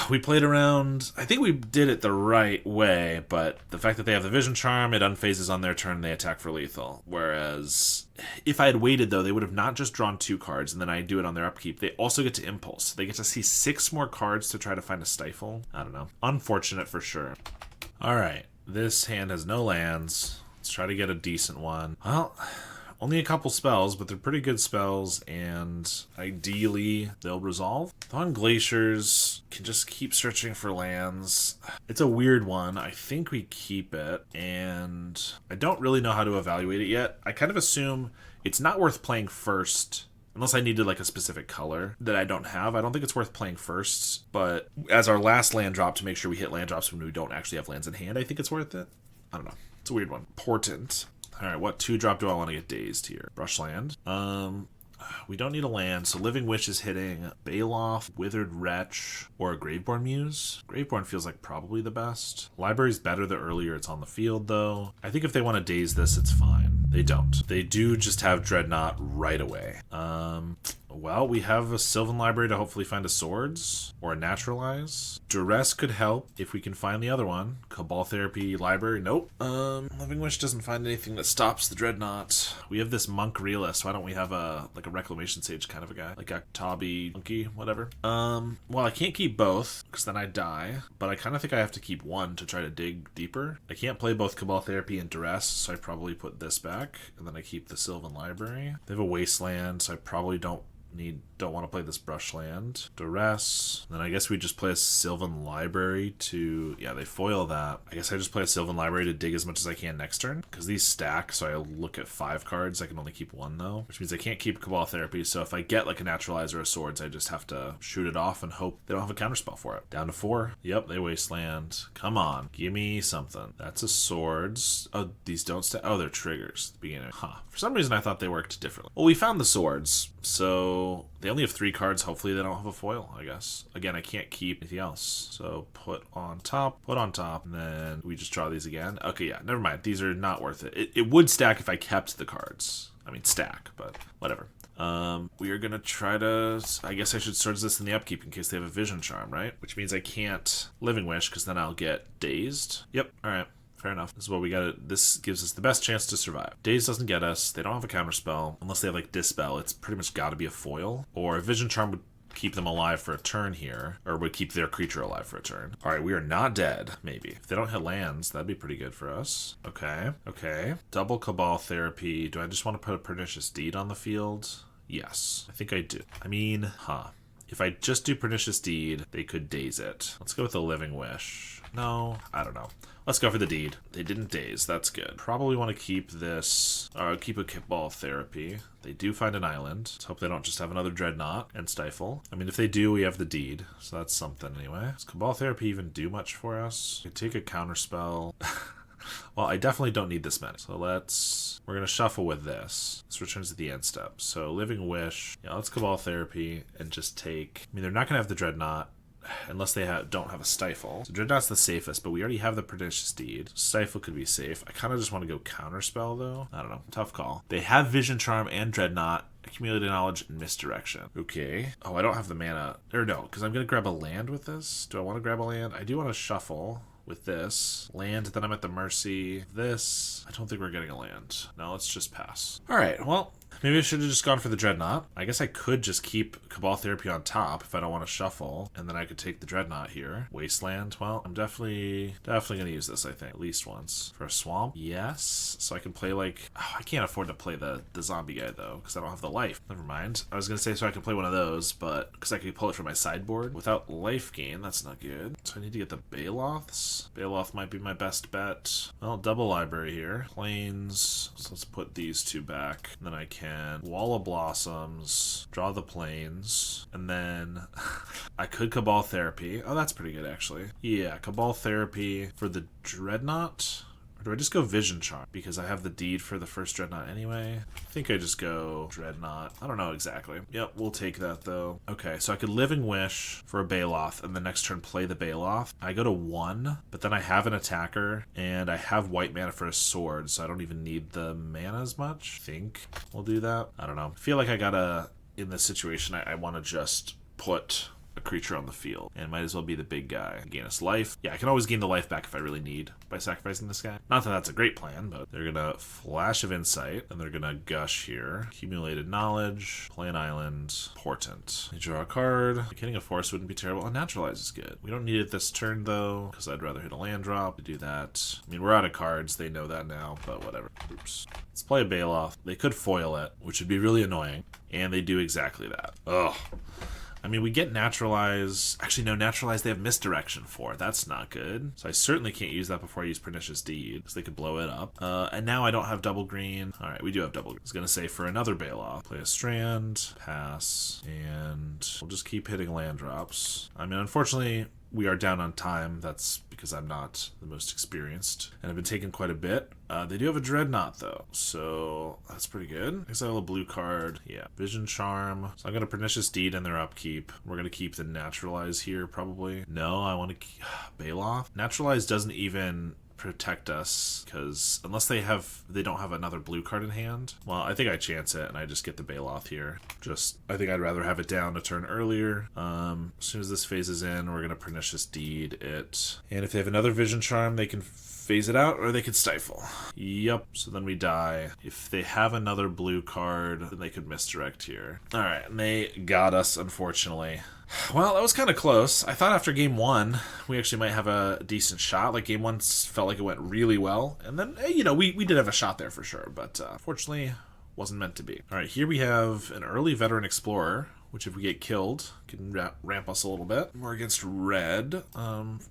We played around. I think we did it the right way, but the fact that they have the Vision Charm, it unphases on their turn and they attack for lethal. Whereas if I had waited though, they would have not just drawn 2 cards and then I do it on their upkeep. They also get to Impulse. They get to see 6 more cards to try to find a stifle. I don't know. Unfortunate for sure. All right. This hand has no lands. Let's try to get a decent one. Well, only a couple spells, but they're pretty good spells, and ideally they'll resolve. Thawing Glaciers can just keep searching for lands. It's a weird one. I think we keep it, and I don't really know how to evaluate it yet. I kind of assume it's not worth playing first. Unless I needed like a specific color that I don't have. I don't think it's worth playing first, but as our last land drop to make sure we hit land drops when we don't actually have lands in hand, I think it's worth it. I don't know. It's a weird one. Portent. Alright, what 2-drop do I want to get dazed here? Brushland. We don't need a land, so Living Wish is hitting Baloth, Withered Wretch, or a Graveborn Muse. Graveborn feels like probably the best. Library's better the earlier it's on the field, though. I think if they want to daze this, it's fine. They don't. They do just have Dreadnought right away. Well, we have a Sylvan Library to hopefully find a Swords or a Naturalize. Duress could help if we can find the other one. Cabal Therapy Library, nope. Living Wish doesn't find anything that stops the Dreadnought. We have this Monk Realist. Why don't we have a Reclamation Sage kind of a guy? Like a Tabi Monkey, whatever. Well, I can't keep both because then I die, but I kind of think I have to keep one to try to dig deeper. I can't play both Cabal Therapy and Duress, so I probably put this back, and then I keep the Sylvan Library. They have a Wasteland, so I probably don't want to play this Brushland. Duress. Then I guess we just play a Sylvan Library to... Yeah, they foil that. I guess I just play a Sylvan Library to dig as much as I can next turn. Because these stack, so I look at 5 cards. I can only keep 1, though. Which means I can't keep Cabal Therapy, so if I get like a Naturalizer or a Swords, I just have to shoot it off and hope they don't have a counterspell for it. Down to 4. Yep, they Wasteland. Come on. Give me something. That's a Swords. Oh, these don't stack. Oh, they're triggers at the beginning. Huh. For some reason, I thought they worked differently. Well, we found the Swords, so... They only have 3 cards. Hopefully they don't have a foil, I guess. Again, I can't keep anything else. So put on top, and then we just draw these again. Okay, yeah, never mind. These are not worth it. It would stack if I kept the cards. I mean, stack, but whatever. We are going to try to... I guess I should Swords this in the upkeep in case they have a Vision Charm, right? Which means I can't Living Wish because then I'll get Dazed. Yep, all right. Fair enough. This is what we got. This gives us the best chance to survive. Daze doesn't get us. They don't have a counterspell. Unless they have like Dispel. It's pretty much got to be a foil. Or a Vision Charm would keep them alive for a turn here. Or would keep their creature alive for a turn. Alright, we are not dead. Maybe. If they don't hit lands, that'd be pretty good for us. Okay. Okay. Double Cabal Therapy. Do I just want to put a Pernicious Deed on the field? Yes. I think I do. I mean, If I just do Pernicious Deed, they could daze it. Let's go with the Living Wish. No, I don't know. Let's go for the Deed. They didn't daze. That's good. Probably want to keep this. Keep a Cabal Therapy. They do find an island. Let's hope they don't just have another Dreadnought and Stifle. I mean, if they do, we have the Deed. So that's something anyway. Does Cabal Therapy even do much for us? We could take a counterspell. Well, I definitely don't need this many. So we're going to shuffle with this. This returns at the end step. So Living Wish. Yeah, let's Cabal Therapy and just take... I mean, they're not going to have the Dreadnought unless they don't have a Stifle. So Dreadnought's the safest, but we already have the Pernicious Deed. Stifle could be safe. I kind of just want to go Counterspell, though. I don't know. Tough call. They have Vision Charm and Dreadnought. Accumulated Knowledge and Misdirection. Okay. Oh, I don't have the mana. Or no, because I'm going to grab a land with this. Do I want to grab a land? I do want to shuffle with this. Land, then I'm at the mercy. This. I don't think we're getting a land. No, let's just pass. Alright, well, maybe I should have just gone for the Dreadnought. I guess I could just keep Cabal Therapy on top if I don't want to shuffle, and then I could take the Dreadnought here. Wasteland, well, I'm definitely going to use this, I think, at least once. For a Swamp, yes. So I can play like... Oh, I can't afford to play the zombie guy, though, because I don't have the life. Never mind. I was going to say so I can play one of those, but because I could pull it from my sideboard. Without life gain, that's not good. So I need to get the Baloths. Baloth might be my best bet. Well, double library here. Plains. So let's put these 2 back. And then I can Wall of Blossoms, draw the Plains, and then I could Cabal Therapy. Oh, that's pretty good, actually. Yeah, Cabal Therapy for the Dreadnought. Or do I just go Vision Charm? Because I have the Deed for the first Dreadnought anyway. I think I just go Dreadnought. I don't know exactly. Yep, we'll take that though. Okay, so I could Living Wish for a Baloth and the next turn play the Baloth. I go to 1, but then I have an attacker and I have white mana for a sword, so I don't even need the mana as much. I think we'll do that. I don't know. I feel like I gotta, in this situation, I want to just put a creature on the field and might as well be the big guy. Gain us life. Yeah, I can always gain the life back if I really need by sacrificing this guy. Not that that's a great plan, but they're gonna Flash of Insight and they're gonna Gush here. Accumulated Knowledge, play an island, Portent. They draw a card. Getting a force wouldn't be terrible. And Naturalize is good. We don't need it this turn though, because I'd rather hit a land drop to do that. I mean, we're out of cards. They know that now, but whatever. Oops. Let's play a Baloth. They could foil it, which would be really annoying, and they do exactly that. Ugh. I mean, we get Naturalize. Actually, no, Naturalize they have Misdirection for. That's not good. So I certainly can't use that before I use Pernicious Deed, because they could blow it up. And now I don't have double green. All right, we do have double green. I was going to say for another Baloth. Play a Strand, pass, and we'll just keep hitting land drops. I mean, unfortunately, we are down on time. That's because I'm not the most experienced, and I've been taking quite a bit. They do have a Dreadnought, though, so that's pretty good. Exile a blue card. Yeah, Vision Charm. So I'm going to Pernicious Deed in their upkeep. We're going to keep the Naturalize here, probably. No, I want to keep Baloth. Naturalize doesn't even protect us, because unless they don't have another blue card in hand. Well, I think I chance it and I just get the Bailoff here. I think I'd rather have it down a turn earlier. As soon as this phases in, we're gonna Pernicious Deed it. And if they have another Vision Charm, they can phase it out, or they could Stifle. Yep, so then we die. If they have another blue card, then they could misdirect here. Alright, and they got us, unfortunately. Well, that was kind of close. I thought after game one, we actually might have a decent shot. Like, game one felt like it went really well. And then, you know, we did have a shot there for sure, but fortunately, wasn't meant to be. Alright, here we have an early Veteran Explorer, which if we get killed, can ramp us a little bit. We're against red.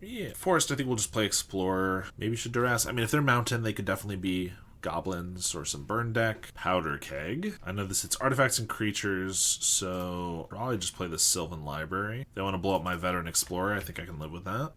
Yeah. Forest, I think we'll just play Explorer. Maybe should Duress. I mean, if they're mountain, they could definitely be goblins or some burn deck. Powder Keg. I know this hits artifacts and creatures, so probably just play the Sylvan Library. If they want to blow up my Veteran Explorer, I think I can live with that.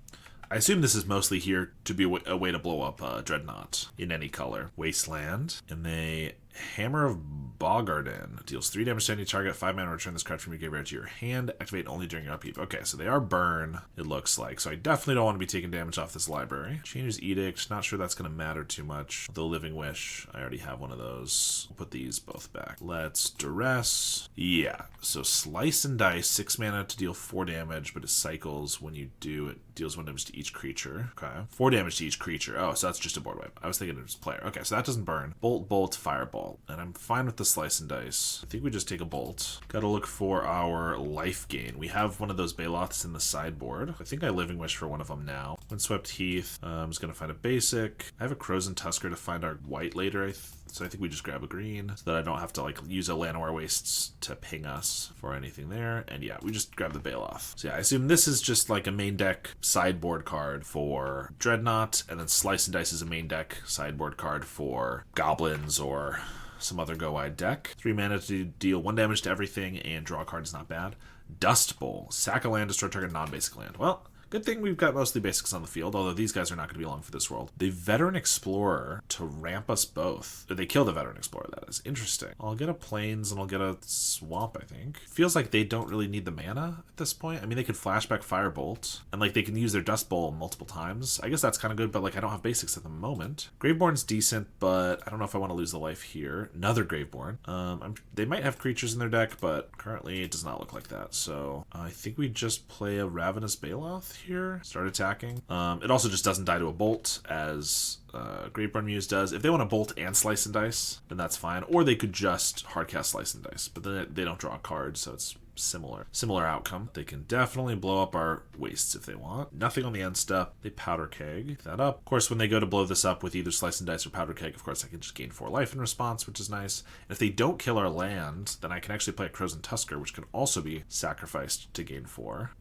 I assume this is mostly here to be a way to blow up Dreadnought in any color. Wasteland. And they Hammer of Bogarden deals 3 damage to any target, 5 mana, return this card from your graveyard to your hand, activate only during your upkeep. Okay, so they are burn, it looks like, so I definitely don't want to be taking damage off this library. Changes Edict, not sure that's going to matter too much. The Living Wish, I already have one of those. We'll put these both back. Let's Duress. Yeah, so Slice and Dice, 6 mana to deal 4 damage, but it cycles when you do, it deals 1 damage to each creature. Okay, 4 damage to each creature. Oh, so that's just a board wipe. I was thinking it was player. Okay, so that doesn't burn. Bolt, Bolt, Fireball. And I'm fine with the Slice and Dice. I think we just take a Bolt. Gotta look for our life gain. We have one of those Bailoffs in the sideboard. I think I Living Wish for one of them now. Windswept Heath. I'm just gonna find a basic. I have a Crozen Tusker to find our white later, so I think we just grab a green so that I don't have to like use a Llanowar Wastes to ping us for anything there. And yeah, we just grab the Bailoff. So yeah, I assume this is just like a main deck sideboard card for Dreadnought, and then Slice and Dice is a main deck sideboard card for Goblins or some other go-wide deck. 3 mana to deal 1 damage to everything and draw a card is not bad. Dust Bowl. Sack a land, destroy target non-basic land. Well, good thing we've got mostly basics on the field, although these guys are not going to be long for this world. The Veteran Explorer to ramp us both. They kill the Veteran Explorer, that is. Interesting. I'll get a Plains and I'll get a Swamp, I think. Feels like they don't really need the mana at this point. I mean, they could flashback Firebolt, and like they can use their Dust Bowl multiple times. I guess that's kind of good, but like I don't have basics at the moment. Graveborn's decent, but I don't know if I want to lose the life here. Another Graveborn. They might have creatures in their deck, but currently it does not look like that. So I think we just play a Ravenous Bailoff here, start attacking. It also just doesn't die to a Bolt as Graveborn Muse does. If they want to Bolt and Slice and Dice, then that's fine. Or they could just hardcast Slice and Dice, but then they don't draw a card, so it's similar outcome. They can definitely blow up our wastes if they want. Nothing on the end step. They Powder Keg that up. Of course, when they go to blow this up with either Slice and Dice or Powder Keg, of course I can just gain 4 life in response, which is nice. And if they don't kill our land, then I can actually play a Crozen Tusker, which can also be sacrificed to gain 4.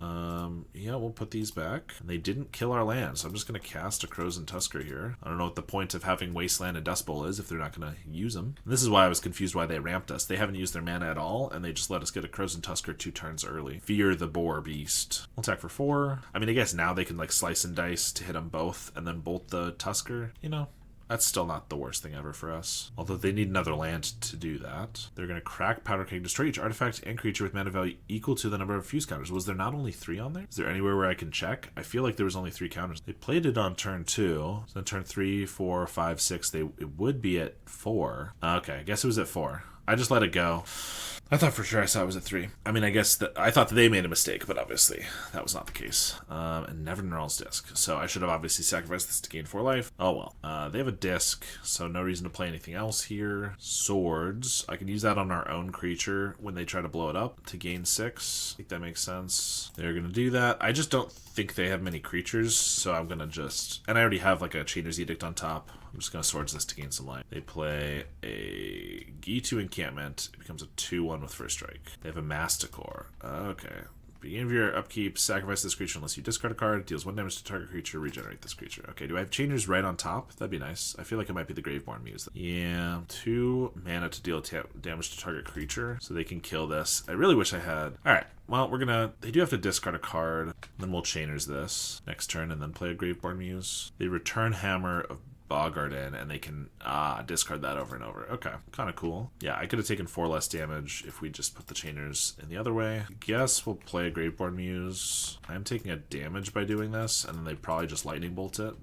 Yeah, we'll put these back. And they didn't kill our land, so I'm just going to cast a Crozen Tusker here. I don't know what the point of having Wasteland and Dust Bowl is if they're not going to use them. And this is why I was confused why they ramped us. They haven't used their mana at all, and they just let us get a Crozen Tusker 2 turns early. Fear the Boar Beast. We'll attack for 4. I mean, I guess now they can like Slice and Dice to hit them both and then Bolt the Tusker. You know, that's still not the worst thing ever for us. Although they need another land to do that. They're going to crack Powder Keg, destroy each artifact and creature with mana value equal to the number of fuse counters. Was there not only 3 on there? Is there anywhere where I can check? I feel like there was only 3 counters. They played it on turn 2. So on turn 3, 4, 5, 6, it would be at 4. Okay, I guess it was at 4. I just let it go. I thought for sure I saw it was at 3. I mean, I guess that I thought that they made a mistake, but obviously that was not the case. And Never Gnarl's Disc. So I should have obviously sacrificed this to gain 4 life. Oh well. They have a disc, so no reason to play anything else here. Swords. I can use that on our own creature when they try to blow it up to gain 6. I think that makes sense. They're going to do that. I just don't think they have many creatures, so I'm going to just... And I already have like a Chainer's Edict on top. I'm just going to Swords this to gain some life. They play a G2 Encampment. It becomes a 2/1 with first strike. They have a Masticore. Okay. Beginning of your upkeep, sacrifice this creature unless you discard a card, deals 1 damage to target creature, regenerate this creature. Okay, do I have Chainer's right on top? That'd be nice. I feel like it might be the Graveborn Muse. Yeah, 2 mana to deal damage to target creature, so they can kill this. I really wish I had... Alright, well, they do have to discard a card, then we'll Chainer's this next turn and then play a Graveborn Muse. They return Hammer of Boggart in, and they can discard that over and over. Okay, kind of cool. Yeah, I could have taken 4 less damage if we just put the Chainers in the other way. Guess we'll play a Graveborn Muse. I'm taking a damage by doing this, and then they probably just Lightning Bolt it.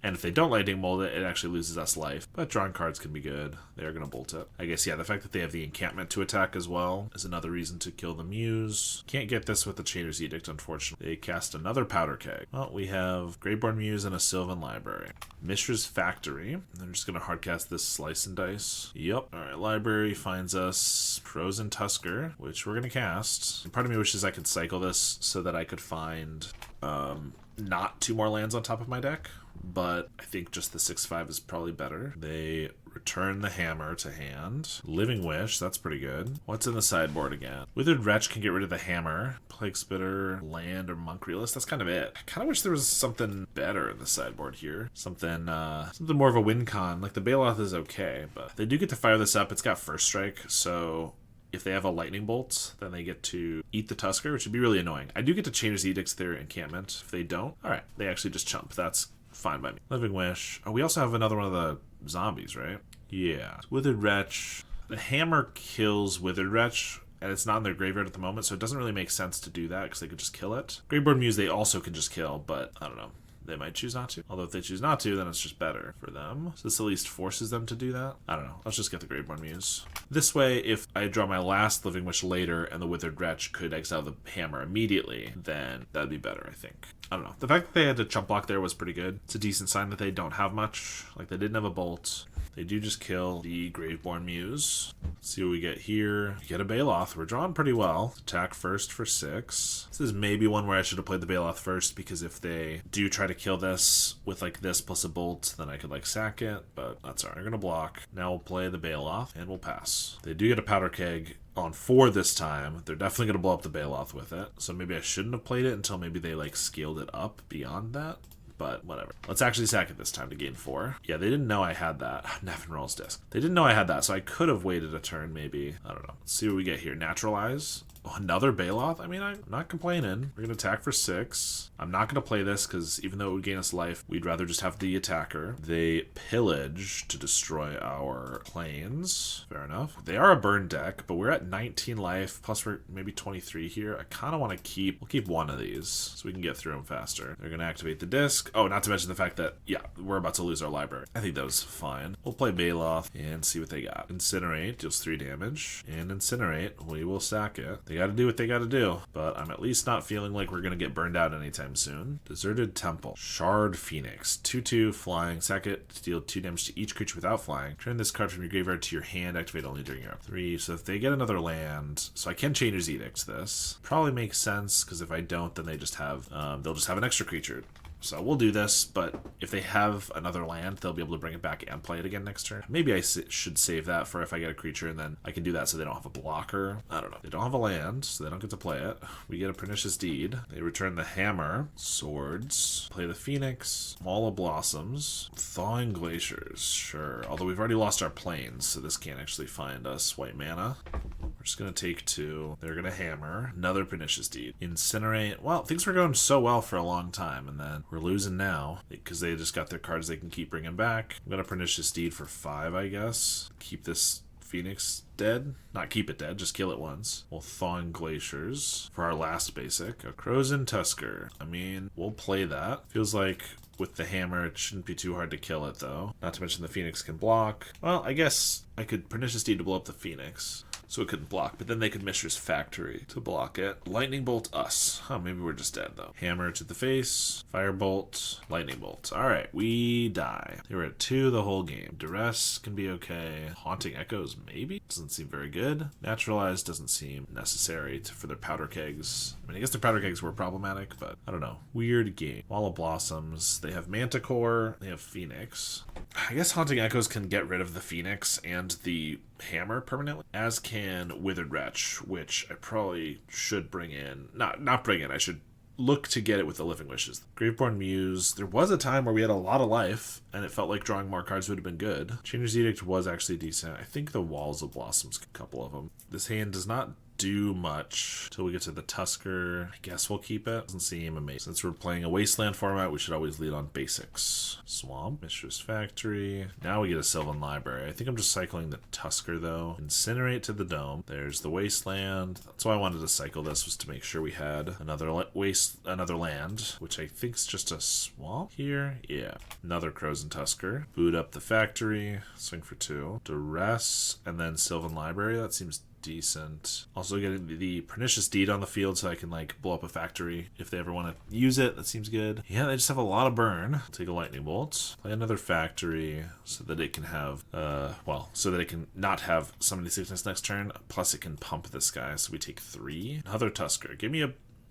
And if they don't Lightning Bolt it, it actually loses us life. But drawing cards can be good. They are going to bolt it. I guess, yeah, the fact that they have the encampment to attack as well is another reason to kill the Muse. Can't get this with the Chainer's Edict, unfortunately. They cast another Powder Keg. Well, we have Graveborn Muse and a Sylvan Library. Mishra's Factory. I'm just going to hardcast this Slice and Dice. Yep. Alright, Library finds us Frozen Tusker, which we're going to cast. And part of me wishes I could cycle this so that I could find not 2 more lands on top of my deck, but I think just the 6/5 is probably better. They return the Hammer to hand. Living Wish, that's pretty good. What's in the sideboard again? Withered Wretch can get rid of the Hammer. Plague Spitter, Land, or Monk Realist. That's kind of it. I kind of wish there was something better in the sideboard here. Something more of a win con. Like the Bailoff is okay, but they do get to fire this up. It's got First Strike, so if they have a Lightning Bolt, then they get to eat the Tusker, which would be really annoying. I do get to Chainer's Edicts their encampment. If they don't, alright, they actually just chump. That's fine by me. Living Wish. Oh, we also have another one of the zombies, right? Yeah. Withered Wretch. The Hammer kills Withered Wretch, and it's not in their graveyard at the moment, so it doesn't really make sense to do that because they could just kill it. Graveborn Muse they also can just kill, but I don't know. They might choose not to. Although if they choose not to, then it's just better for them. So this at least forces them to do that. I don't know. Let's just get the Graveborn Muse. This way, if I draw my last Living Wish later and the Withered Wretch could exile the Hammer immediately, then that'd be better, I think. I don't know. The fact that they had to chump block there was pretty good. It's a decent sign that they don't have much. Like, they didn't have a bolt. They do just kill the Graveborn Muse. Let's see what we get here. We get a Bailoff. We're drawing pretty well. Attack first for 6. This is maybe one where I should have played the Bailoff first, because if they do try to kill this with like this plus a bolt, then I could like sack it, but that's alright. We're gonna block. Now we'll play the Bailoff and we'll pass. They do get a Powder Keg on 4 this time. They're definitely gonna blow up the Bailoff with it, so maybe I shouldn't have played it until maybe they like scaled it up beyond that. But whatever. Let's actually sack it this time to gain 4. Yeah, they didn't know I had that. Nevin Roll's Disc. They didn't know I had that, so I could have waited a turn maybe. I don't know. Let's see what we get here. Naturalize. Oh, another Bailoff? I mean, I'm not complaining. We're going to attack for 6. I'm not going to play this because even though it would gain us life, we'd rather just have the attacker. They pillage to destroy our planes. Fair enough. They are a burn deck, but we're at 19 life, plus we're maybe 23 here. I kind of want to keep... We'll keep one of these so we can get through them faster. They're going to activate the disc. Oh, not to mention the fact that, yeah, we're about to lose our library. I think that was fine. We'll play Bailoff and see what they got. Incinerate deals 3 damage. And Incinerate, we will sack it. They got to do what they got to do, but I'm at least not feeling like we're going to get burned out anytime soon. Deserted Temple. Shard Phoenix. 2/2 flying. Sack it to deal 2 damage to each creature without flying. Turn this card from your graveyard to your hand. Activate only during your up 3. So if they get another land, so I can Chainer's Edict this. Probably makes sense, because if I don't, then they just have, they'll just have an extra creature. So we'll do this, but if they have another land, they'll be able to bring it back and play it again next turn. Maybe I should save that for if I get a creature, and then I can do that so they don't have a blocker. I don't know. They don't have a land, so they don't get to play it. We get a Pernicious Deed. They return the Hammer, Swords, play the Phoenix, Mall of Blossoms, Thawing Glaciers, sure. Although we've already lost our planes, so this can't actually find us white mana. We're just going to take 2. They're going to Hammer. Another Pernicious Deed. Incinerate. Well, things were going so well for a long time, and then we're losing now because they just got their cards they can keep bringing back. I'm going to Pernicious Deed for 5, I guess. Keep this Phoenix dead. Not keep it dead, just kill it once. We'll Thawing Glaciers for our last basic. A Frozen Tusker. I mean, we'll play that. Feels like with the Hammer, it shouldn't be too hard to kill it, though. Not to mention the Phoenix can block. Well, I guess I could Pernicious Deed to blow up the Phoenix, so it couldn't block, but then they could Mishra's Factory to block it. Lightning Bolt us. Huh, maybe we're just dead, though. Hammer to the face. Firebolt. Lightning Bolt. Alright, we die. They were at 2 the whole game. Duress can be okay. Haunting Echoes, maybe? Doesn't seem very good. Naturalize doesn't seem necessary for their Powder Kegs. I mean, I guess their Powder Kegs were problematic, but I don't know. Weird game. Wall of Blossoms. They have Manticore. They have Phoenix. I guess Haunting Echoes can get rid of the Phoenix and the Hammer permanently, as can Withered Wretch, which I probably should bring in. Not bring in, I should look to get it with the Living Wishes. Graveborn Muse, there was a time where we had a lot of life, and it felt like drawing more cards would have been good. Chainer's Edict was actually decent. I think the Walls of Blossoms, a couple of them. This hand does not do much till we get to the Tusker. I guess we'll keep it. Doesn't seem amazing. Since we're playing a Wasteland format, we should always lead on basics. Swamp, Mistress Factory. Now we get a Sylvan Library. I think I'm just cycling the Tusker though. Incinerate to the Dome. There's the Wasteland. That's why I wanted to cycle this, was to make sure we had another land, which I think is just a swamp here. Yeah. Another Crows and Tusker. Boot up the Factory. Swing for 2. Duress, and then Sylvan Library. That seems decent. Also getting the Pernicious Deed on the field so I can like blow up a factory if they ever want to use it. That seems good. Yeah, they just have a lot of burn. Take a Lightning Bolt. Play another factory so that it can have, so that it can not have Summoning Sickness next turn. Plus it can pump this guy, so we take 3. Another Tusker. Give me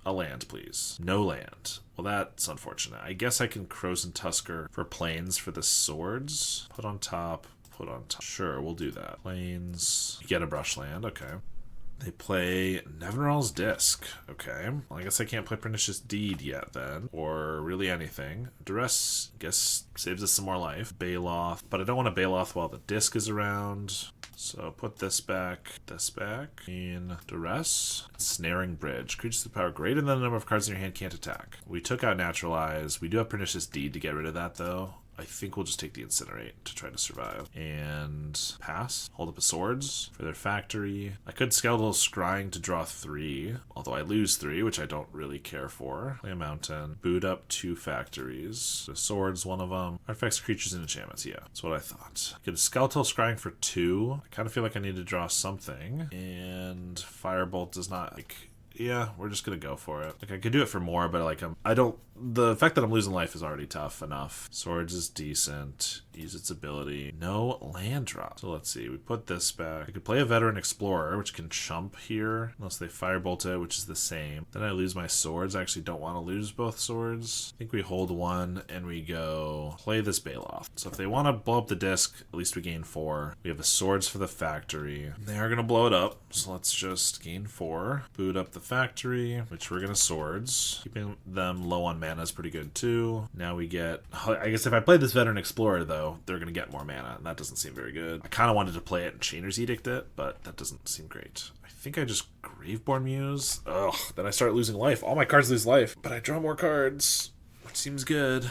a land, please. No land. Well, that's unfortunate. I guess I can Crows and Tusker for planes for the swords. Put on top. Sure, we'll do that. Plains. Get a brush land. Okay. They play Nevinyrral's Disc. Okay. Well, I guess I can't play Pernicious Deed yet then. Or really anything. Duress, I guess, saves us some more life. Baloth. But I don't want to Baloth while the disc is around. So put this back. In Duress. Snaring Bridge. Creatures with power greater than the number of cards in your hand can't attack. We took out Naturalize. We do have Pernicious Deed to get rid of that though. I think we'll just take the Incinerate to try to survive. And pass. Hold up a Swords for their factory. I could Skeletal Scrying to draw 3, although I lose 3, which I don't really care for. Play a Mountain. Boot up 2 factories. The Swords, one of them. Artifacts, creatures, and enchantments. Yeah, that's what I thought. Get a Skeletal Scrying for 2. I kind of feel like I need to draw something. And Firebolt does not, like... Yeah, we're just gonna go for it. Like, I could do it for more, but like, the fact that I'm losing life is already tough enough. Swords is decent. Use its ability. No land drop. So let's see. We put this back. I could play a Veteran Explorer, which can chump here, unless they Firebolt it, which is the same. Then I lose my swords. I actually don't want to lose both swords. I think we hold 1 and we go play this Baloth. So if they want to blow up the disc, at least we gain 4. We have the swords for the factory. They are gonna blow it up. So let's just gain 4. Boot up the factory, which we're gonna swords. Keeping them low on mana is pretty good too. Now we get, I guess if I play this Veteran Explorer though, they're gonna get more mana, and that doesn't seem very good. I kind of wanted to play it and Chainer's Edict it, but that doesn't seem great. I think I just Graveborn Muse. Ugh, then I start losing life. All my cards lose life, but I draw more cards, which seems good.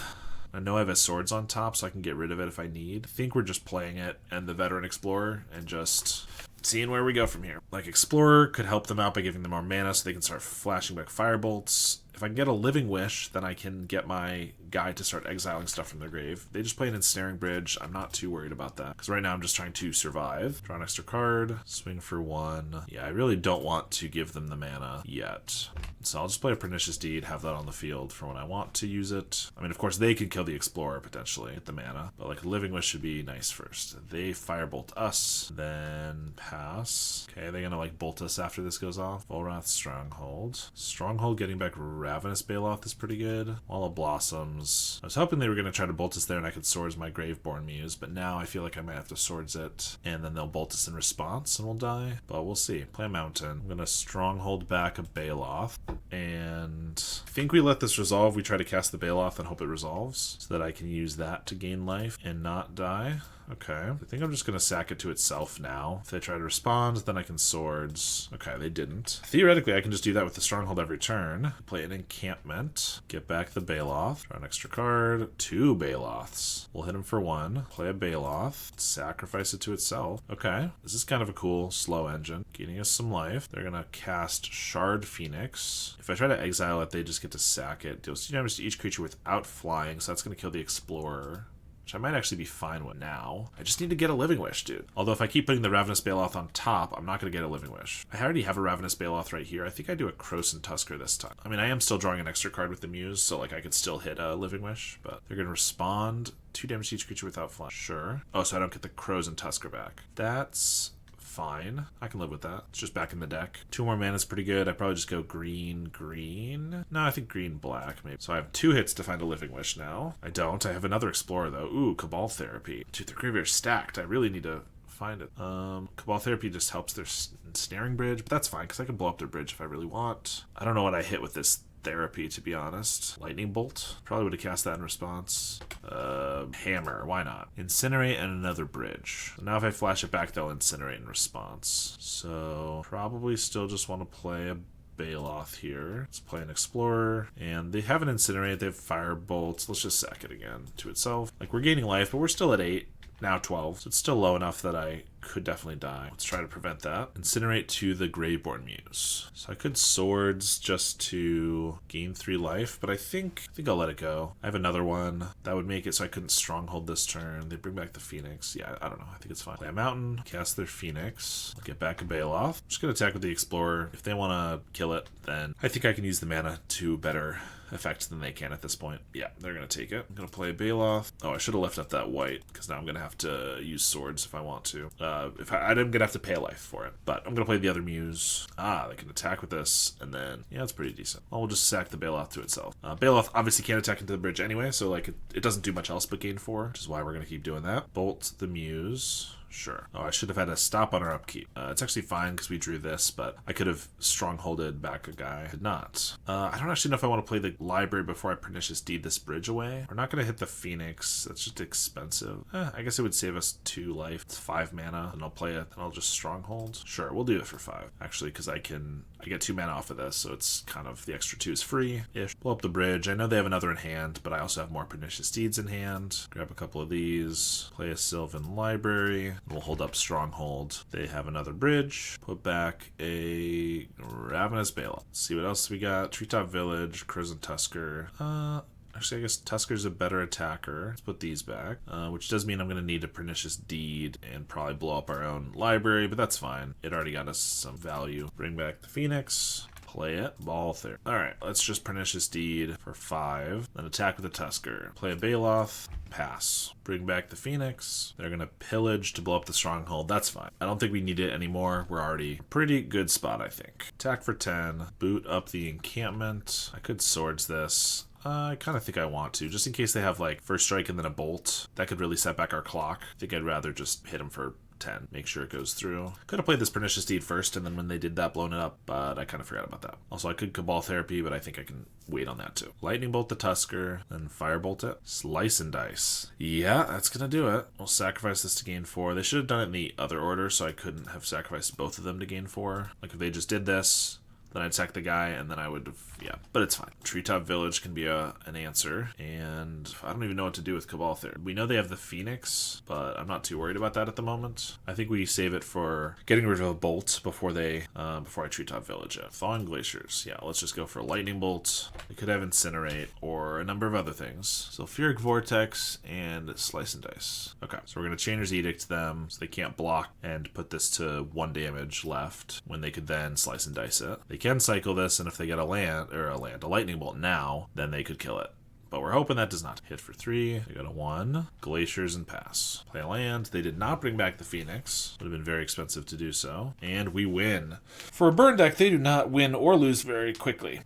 I know I have a swords on top, so I can get rid of it if I need. I think we're just playing it and the Veteran Explorer and just seeing where we go from here. Like, Explorer could help them out by giving them more mana so they can start flashing back Firebolts. If I can get a Living Wish, then I can get my guy to start exiling stuff from their grave. They just play an Ensnaring Bridge. I'm not too worried about that, because right now I'm just trying to survive. Draw an extra card. Swing for 1. Yeah, I really don't want to give them the mana yet. So I'll just play a Pernicious Deed, have that on the field for when I want to use it. I mean, of course, they can kill the Explorer, potentially, get the mana. But, like, a Living Wish should be nice first. They Firebolt us, then pass. Okay, they're gonna, like, bolt us after this goes off. Volrath, Stronghold. Stronghold getting back Ravenous Baloth is pretty good. Wall of Blossoms. I was hoping they were going to try to bolt us there and I could swords my Graveborn Muse, but now I feel like I might have to swords it, and then they'll bolt us in response and we'll die. But we'll see. Play a Mountain. I'm going to Stronghold back a Baloth, and I think we let this resolve. We try to cast the Baloth and hope it resolves, so that I can use that to gain life and not die. Okay, I think I'm just going to sack it to itself now. If they try to respond, then I can swords. Okay, they didn't. Theoretically, I can just do that with the Stronghold every turn. Play an encampment. Get back the Baloth. Draw an extra card. 2 Baloths. We'll hit him for 1. Play a Baloth. Sacrifice it to itself. Okay, this is kind of a cool slow engine. Gaining us some life. They're going to cast Shard Phoenix. If I try to exile it, they just get to sack it. Deals 2 damage to each creature without flying, so that's going to kill the Explorer, which I might actually be fine with now. I just need to get a Living Wish, dude. Although if I keep putting the Ravenous Baloth on top, I'm not going to get a Living Wish. I already have a Ravenous Baloth right here. I think I do a Crows and Tusker this time. I mean, I am still drawing an extra card with the Muse, so like I could still hit a Living Wish, but they're going to respond. 2 damage to each creature without flash. Sure. Oh, so I don't get the Crows and Tusker back. That's fine. I can live with that. It's just back in the deck. 2 more mana is pretty good. I probably just go green, green. No, I think green, black, maybe. So I have 2 hits to find a Living Wish now. I don't. I have another Explorer, though. Ooh, Cabal Therapy. Dude, the graveyard's stacked. I really need to find it. Cabal Therapy just helps their Snaring Bridge, but that's fine, because I can blow up their bridge if I really want. I don't know what I hit with this Therapy, to be honest. Lightning Bolt. Probably would have cast that in response. Hammer. Why not? Incinerate and another bridge. So now if I flash it back, they'll incinerate in response. So probably still just want to play a Baloth here. Let's play an Explorer. And they have an Incinerate. They have Fire Bolts. Let's just sack it again to itself. Like, we're gaining life, but we're still at 8. Now 12. So it's still low enough that I could definitely die. Let's try to prevent that. Incinerate to the Graveborn Muse. So I could Swords just to gain 3 life, but I think I'll let it go. I have another one. That would make it so I couldn't Stronghold this turn. They bring back the Phoenix. Yeah, I don't know. I think it's fine. Play a Mountain, cast their Phoenix, get back a Baloth. I'm just going to attack with the Explorer. If they want to kill it, then I think I can use the mana to better effect than they can at this point. Yeah, they're going to take it. I'm going to play Baloth. Oh, I should have left up that white, because now I'm going to have to use Swords if I want to. If I'm going to have to pay a life for it. But I'm going to play the other Muse. They can attack with this, and then, yeah, it's pretty decent. Well, we'll just sack the Baloth to itself. Baloth obviously can't attack into the bridge anyway, so like it doesn't do much else but gain 4, which is why we're going to keep doing that. Bolt the Muse. Sure. Oh, I should have had a stop on our upkeep. It's actually fine because we drew this, but I could have strongholded back a guy. Did not. I don't actually know if I want to play the library before I Pernicious Deed this bridge away. We're not going to hit the Phoenix. That's just expensive. I guess it would save us 2 life. It's 5 mana, and I'll play it, and I'll just stronghold. Sure, we'll do it for 5. Actually, because I get 2 mana off of this, so it's kind of, the extra 2 is free-ish. Blow up the bridge. I know they have another in hand, but I also have more Pernicious Deeds in hand. Grab a couple of these. Play a Sylvan Library. We'll hold up Stronghold. They have another bridge. Put back a Ravenous Baloth. See what else we got. Treetop Village, Crimson Tusker. Actually, I guess Tusker's a better attacker. Let's put these back, which does mean I'm going to need a Pernicious Deed and probably blow up our own library, but that's fine. It already got us some value. Bring back the Phoenix. Play it. Ball there. Alright, let's just Pernicious Deed for 5. Then attack with the Tusker. Play a Baloth. Pass. Bring back the Phoenix. They're going to pillage to blow up the Stronghold. That's fine. I don't think we need it anymore. We're already pretty good spot, I think. Attack for 10. Boot up the encampment. I could Swords this. I kind of think I want to, just in case they have like first strike and then a bolt. That could really set back our clock. I think I'd rather just hit them for 10. Make sure it goes through. Could have played this Pernicious Deed first, and then when they did that, blown it up, but I kind of forgot about that. Also, I could Cabal Therapy, but I think I can wait on that too. Lightning Bolt the Tusker, then Firebolt it. Slice and Dice. Yeah, that's gonna do it. We'll sacrifice this to gain 4. They should have done it in the other order, so I couldn't have sacrificed both of them to gain 4. Like if they just did this, then I'd sack the guy, and then I would have, yeah, but it's fine. Treetop Village can be an answer, and I don't even know what to do with Cabal Therapy. We know they have the Phoenix, but I'm not too worried about that at the moment. I think we save it for getting rid of a Bolt before I Treetop Village it. Thawing Glaciers. Yeah, let's just go for a Lightning Bolt. We could have Incinerate, or a number of other things. Sulfuric Vortex, and Slice and Dice. Okay, so we're going to Chainer's Edict them, so they can't block, and put this to 1 damage left, when they could then Slice and Dice it. They can cycle this, and if they get a Lightning Bolt now, then they could kill it. But we're hoping that does not. Hit for 3. They got a 1. Glaciers and pass. Play a land. They did not bring back the Phoenix. Would have been very expensive to do so. And we win. For a burn deck, they do not win or lose very quickly.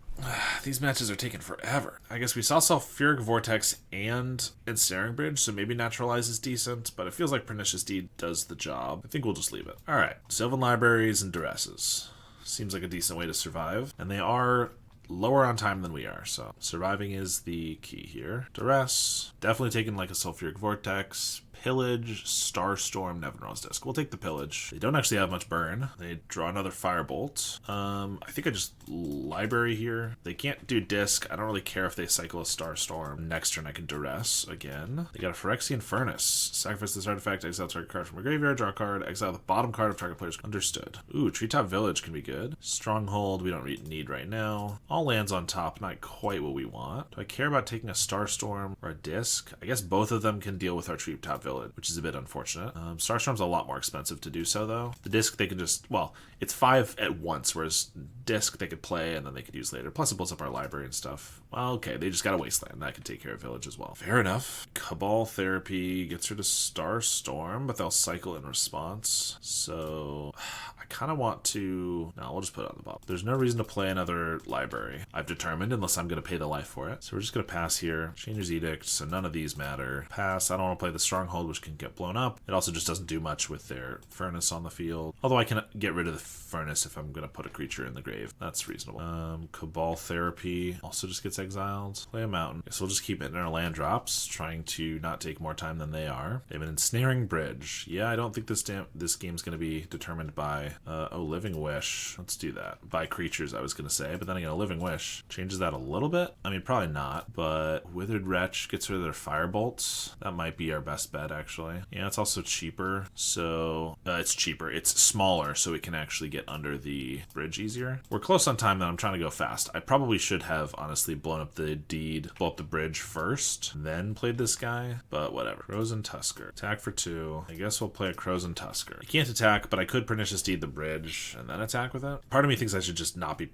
These matches are taking forever. I guess we saw Sulfuric Vortex and Ensnaring Bridge, so maybe Naturalize is decent, but it feels like Pernicious Deed does the job. I think we'll just leave it. Alright. Sylvan Libraries and Duresses. Seems like a decent way to survive. And they are lower on time than we are, so surviving is the key here. Duress, definitely taking like a Sulfuric Vortex. Pillage, Starstorm, Nevinyrral's Disc. We'll take the Pillage. They don't actually have much burn. They draw another Firebolt. I think I just Library here. They can't do Disc. I don't really care if they cycle a Starstorm. Next turn I can Duress again. They got a Phyrexian Furnace. Sacrifice this artifact, exile target card from a graveyard, draw a card, exile the bottom card of target player's. Understood. Ooh, Treetop Village can be good. Stronghold, we don't need right now. All lands on top, not quite what we want. Do I care about taking a Starstorm or a Disc? I guess both of them can deal with our Treetop Village, which is a bit unfortunate. Starstorm's a lot more expensive to do so, though. The Disc, they can just, well, it's 5 at once, whereas Disc, they could play and then they could use later. Plus, it builds up our library and stuff. Well, okay, they just got a Wasteland. That can take care of Village as well. Fair enough. Cabal Therapy gets rid of Starstorm, but they'll cycle in response. So, I kind of want to... No, we'll just put it on the bottom. There's no reason to play another library, I've determined, unless I'm going to pay the life for it. So we're just going to pass here. Chainer's Edict, so none of these matter. Pass. I don't want to play the Stronghold, which can get blown up. It also just doesn't do much with their Furnace on the field. Although I can get rid of the Furnace if I'm going to put a creature in the grave. wave. That's reasonable. Cabal Therapy also just gets exiled. Play a mountain. So we'll just keep hitting our land drops, trying to not take more time than they are. They have an Ensnaring Bridge. Yeah, I don't think this game's going to be determined by, Living Wish. Let's do that. By creatures, I was going to say, but then again, a Living Wish changes that a little bit. I mean, probably not, but Withered Wretch gets rid of their Firebolts. That might be our best bet, actually. Yeah, it's also cheaper, so it's cheaper. It's smaller, so we can actually get under the bridge easier. We're close on time, though. I'm trying to go fast. I probably should have, honestly, blown up the deed, blow up the bridge first, then played this guy, but whatever. Crows and Tusker. Attack for 2. I guess we'll play a Crows and Tusker. I can't attack, but I could Pernicious Deed the bridge and then attack with it. Part of me thinks I should just not be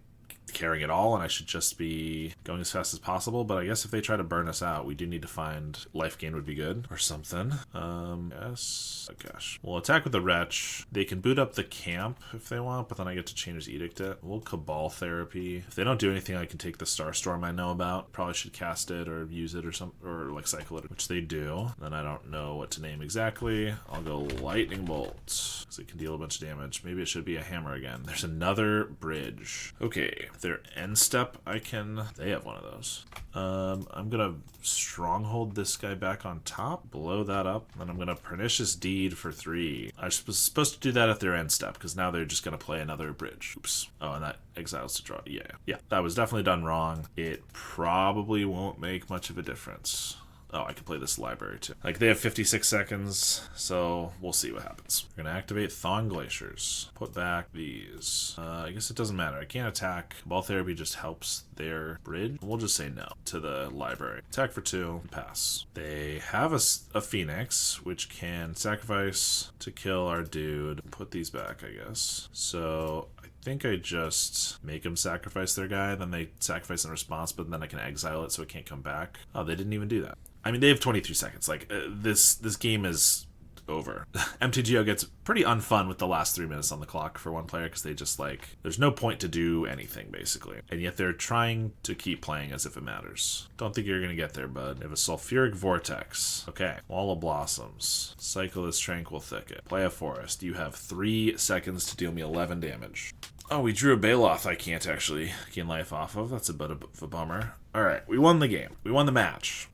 carrying it all, and I should just be going as fast as possible, but I guess if they try to burn us out, we do need to find life gain would be good, or something. Yes. Oh gosh. We'll attack with the Wretch. They can boot up the camp if they want, but then I get to Chainer's Edict it. We'll Cabal Therapy. If they don't do anything, I can take the Starstorm I know about. Probably should cast it or use it or like cycle it, which they do. Then I don't know what to name exactly. I'll go Lightning Bolt, because it can deal a bunch of damage. Maybe it should be a hammer again. There's another bridge. Okay. Their end step, they have one of those. I'm gonna Stronghold this guy back on top, blow that up, and I'm gonna Pernicious Deed for 3. I was supposed to do that at their end step, because now they're just gonna play another bridge. Oops. Oh, and that exiles to draw. Yeah, that was definitely done wrong. It probably won't make much of a difference. Oh, I can play this library too. Like, they have 56 seconds, so we'll see what happens. We're gonna activate Thawing Glaciers. Put back these. I guess it doesn't matter. I can't attack. Ball Therapy just helps their bridge. We'll just say no to the library. Attack for 2. Pass. They have a Phoenix, which can sacrifice to kill our dude. Put these back, I guess. So I think I just make them sacrifice their guy, then they sacrifice in response, but then I can exile it so it can't come back. Oh, they didn't even do that. I mean, they have 23 seconds. Like, this game is over. MTGO gets pretty unfun with the last 3 minutes on the clock for one player, because they just, like, there's no point to do anything, basically. And yet they're trying to keep playing as if it matters. Don't think you're gonna get there, bud. They have a Sulfuric Vortex. Okay. Wall of Blossoms. Cycle this Tranquil Thicket. Play a Forest. You have 3 seconds to deal me 11 damage. Oh, we drew a Baloth I can't actually gain life off of. That's a bit of a bummer. Alright, we won the game. We won the match.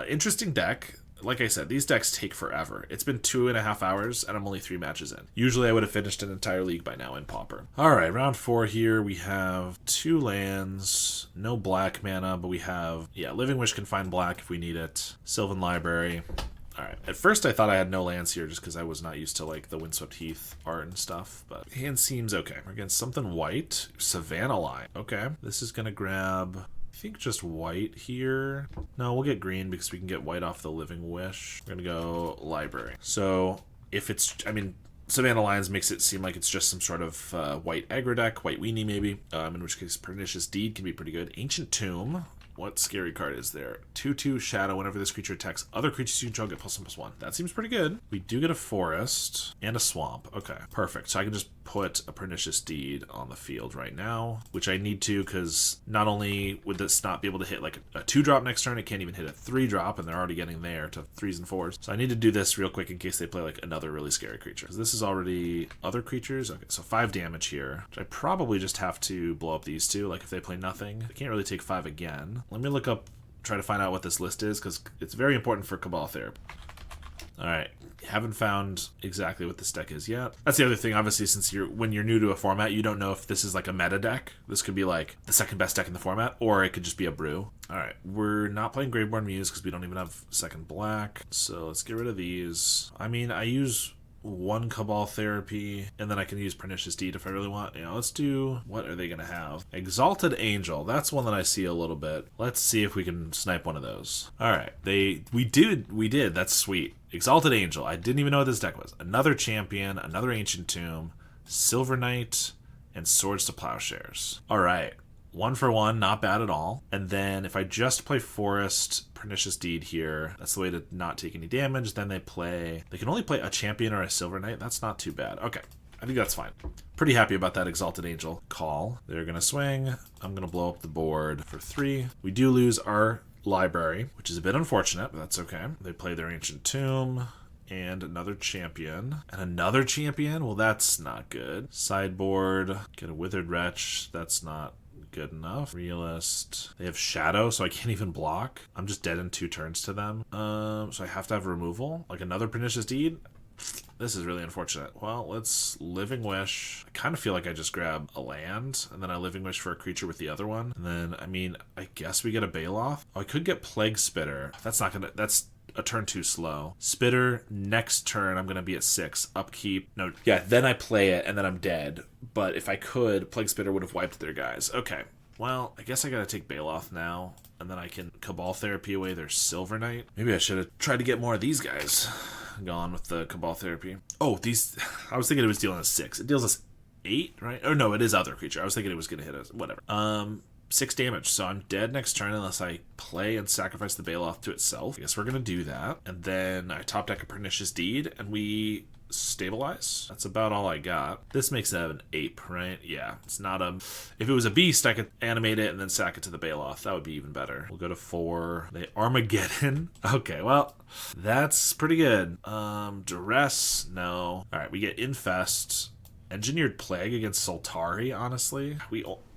Interesting deck. Like I said, these decks take forever. It's been 2.5 hours, and I'm only 3 matches in. Usually I would have finished an entire league by now in Pauper. Alright, round 4 here. We have 2 lands. No black mana, but we have... Yeah, Living Wish can find black if we need it. Sylvan Library. Alright, at first I thought I had no lands here just because I was not used to, like, the Windswept Heath art and stuff, but hand seems okay. We're against something white. Savannah Line. Okay, this is gonna grab, I think, just white here. No, we'll get green because we can get white off the Living Wish. We're gonna go Library. So, if it's, I mean, Savannah Lines makes it seem like it's just some sort of white aggro deck, white weenie maybe, in which case Pernicious Deed can be pretty good. Ancient Tomb. What scary card is there? 2/2 Shadow. Whenever this creature attacks other creatures you control, get +1/+1. That seems pretty good. We do get a Forest and a Swamp. Okay, perfect. So I can just put a Pernicious Deed on the field right now, which I need to, because not only would this not be able to hit like a 2-drop next turn, it can't even hit a 3-drop, and they're already getting there to 3s and 4s. So I need to do this real quick in case they play like another really scary creature. So this is already other creatures. Okay, so 5 damage here, which I probably just have to blow up these 2. Like, if they play nothing, I can't really take 5 again. Let me look up, try to find out what this list is, because it's very important for Cabal Therapy. Alright, haven't found exactly what this deck is yet. That's the other thing, obviously, since when you're new to a format, you don't know if this is like a meta deck. This could be like the second best deck in the format, or it could just be a brew. Alright, we're not playing Graveborn Muse because we don't even have second black, so let's get rid of these. I mean, I use 1 Cabal Therapy, and then I can use Pernicious Deed if I really want. You know, let's do, what are they gonna have? Exalted Angel, that's one that I see a little bit. Let's see if we can snipe one of those. Alright, we did, that's sweet. Exalted Angel, I didn't even know what this deck was. Another Champion, another Ancient Tomb, Silver Knight, and Swords to Plowshares. Alright. 1 for 1, not bad at all. And then if I just play Forest, Pernicious Deed here, that's the way to not take any damage. Then they can only play a Champion or a Silver Knight. That's not too bad. Okay, I think that's fine. Pretty happy about that Exalted Angel call. They're gonna swing. I'm gonna blow up the board for 3. We do lose our library, which is a bit unfortunate, but that's okay. They play their Ancient Tomb. and another champion. And another champion? Well, that's not good. Sideboard, get a Withered Wretch. That's not good enough. Realist. They have Shadow, so I can't even block. I'm just dead in 2 turns to them. So I have to have removal. Like another Pernicious Deed? This is really unfortunate. Well, let's Living Wish. I kind of feel like I just grab a land, and then I Living Wish for a creature with the other one. And then, I mean, I guess we get a Baloth. Oh, I could get Plague Spitter. That's not gonna... That's a turn too slow. Spitter, next turn, I'm gonna be at 6. Upkeep. No, yeah, then I play it, and then I'm dead. But if I could, Plague Spitter would have wiped their guys. Okay. Well, I guess I gotta take Baloth now, and then I can Cabal Therapy away their Silver Knight. Maybe I should have tried to get more of these guys. Gone with the Cabal Therapy. Oh, these... I was thinking it was dealing us 6. It deals us 8, right? Oh, no, it is other creature. I was thinking it was going to hit us. Whatever. 6 damage. So I'm dead next turn unless I play and sacrifice the Baloth to itself. I guess we're going to do that. And then I top deck a Pernicious Deed, and we stabilize. That's about all I got. This makes it an ape, right? Yeah, it's not a... If it was a beast, I could animate it and then sack it to the Baloth. That would be even better. We'll go to 4. They Armageddon. Okay, well, that's pretty good. Duress, no. All right, we get Infest. Engineered Plague against Soltari, honestly.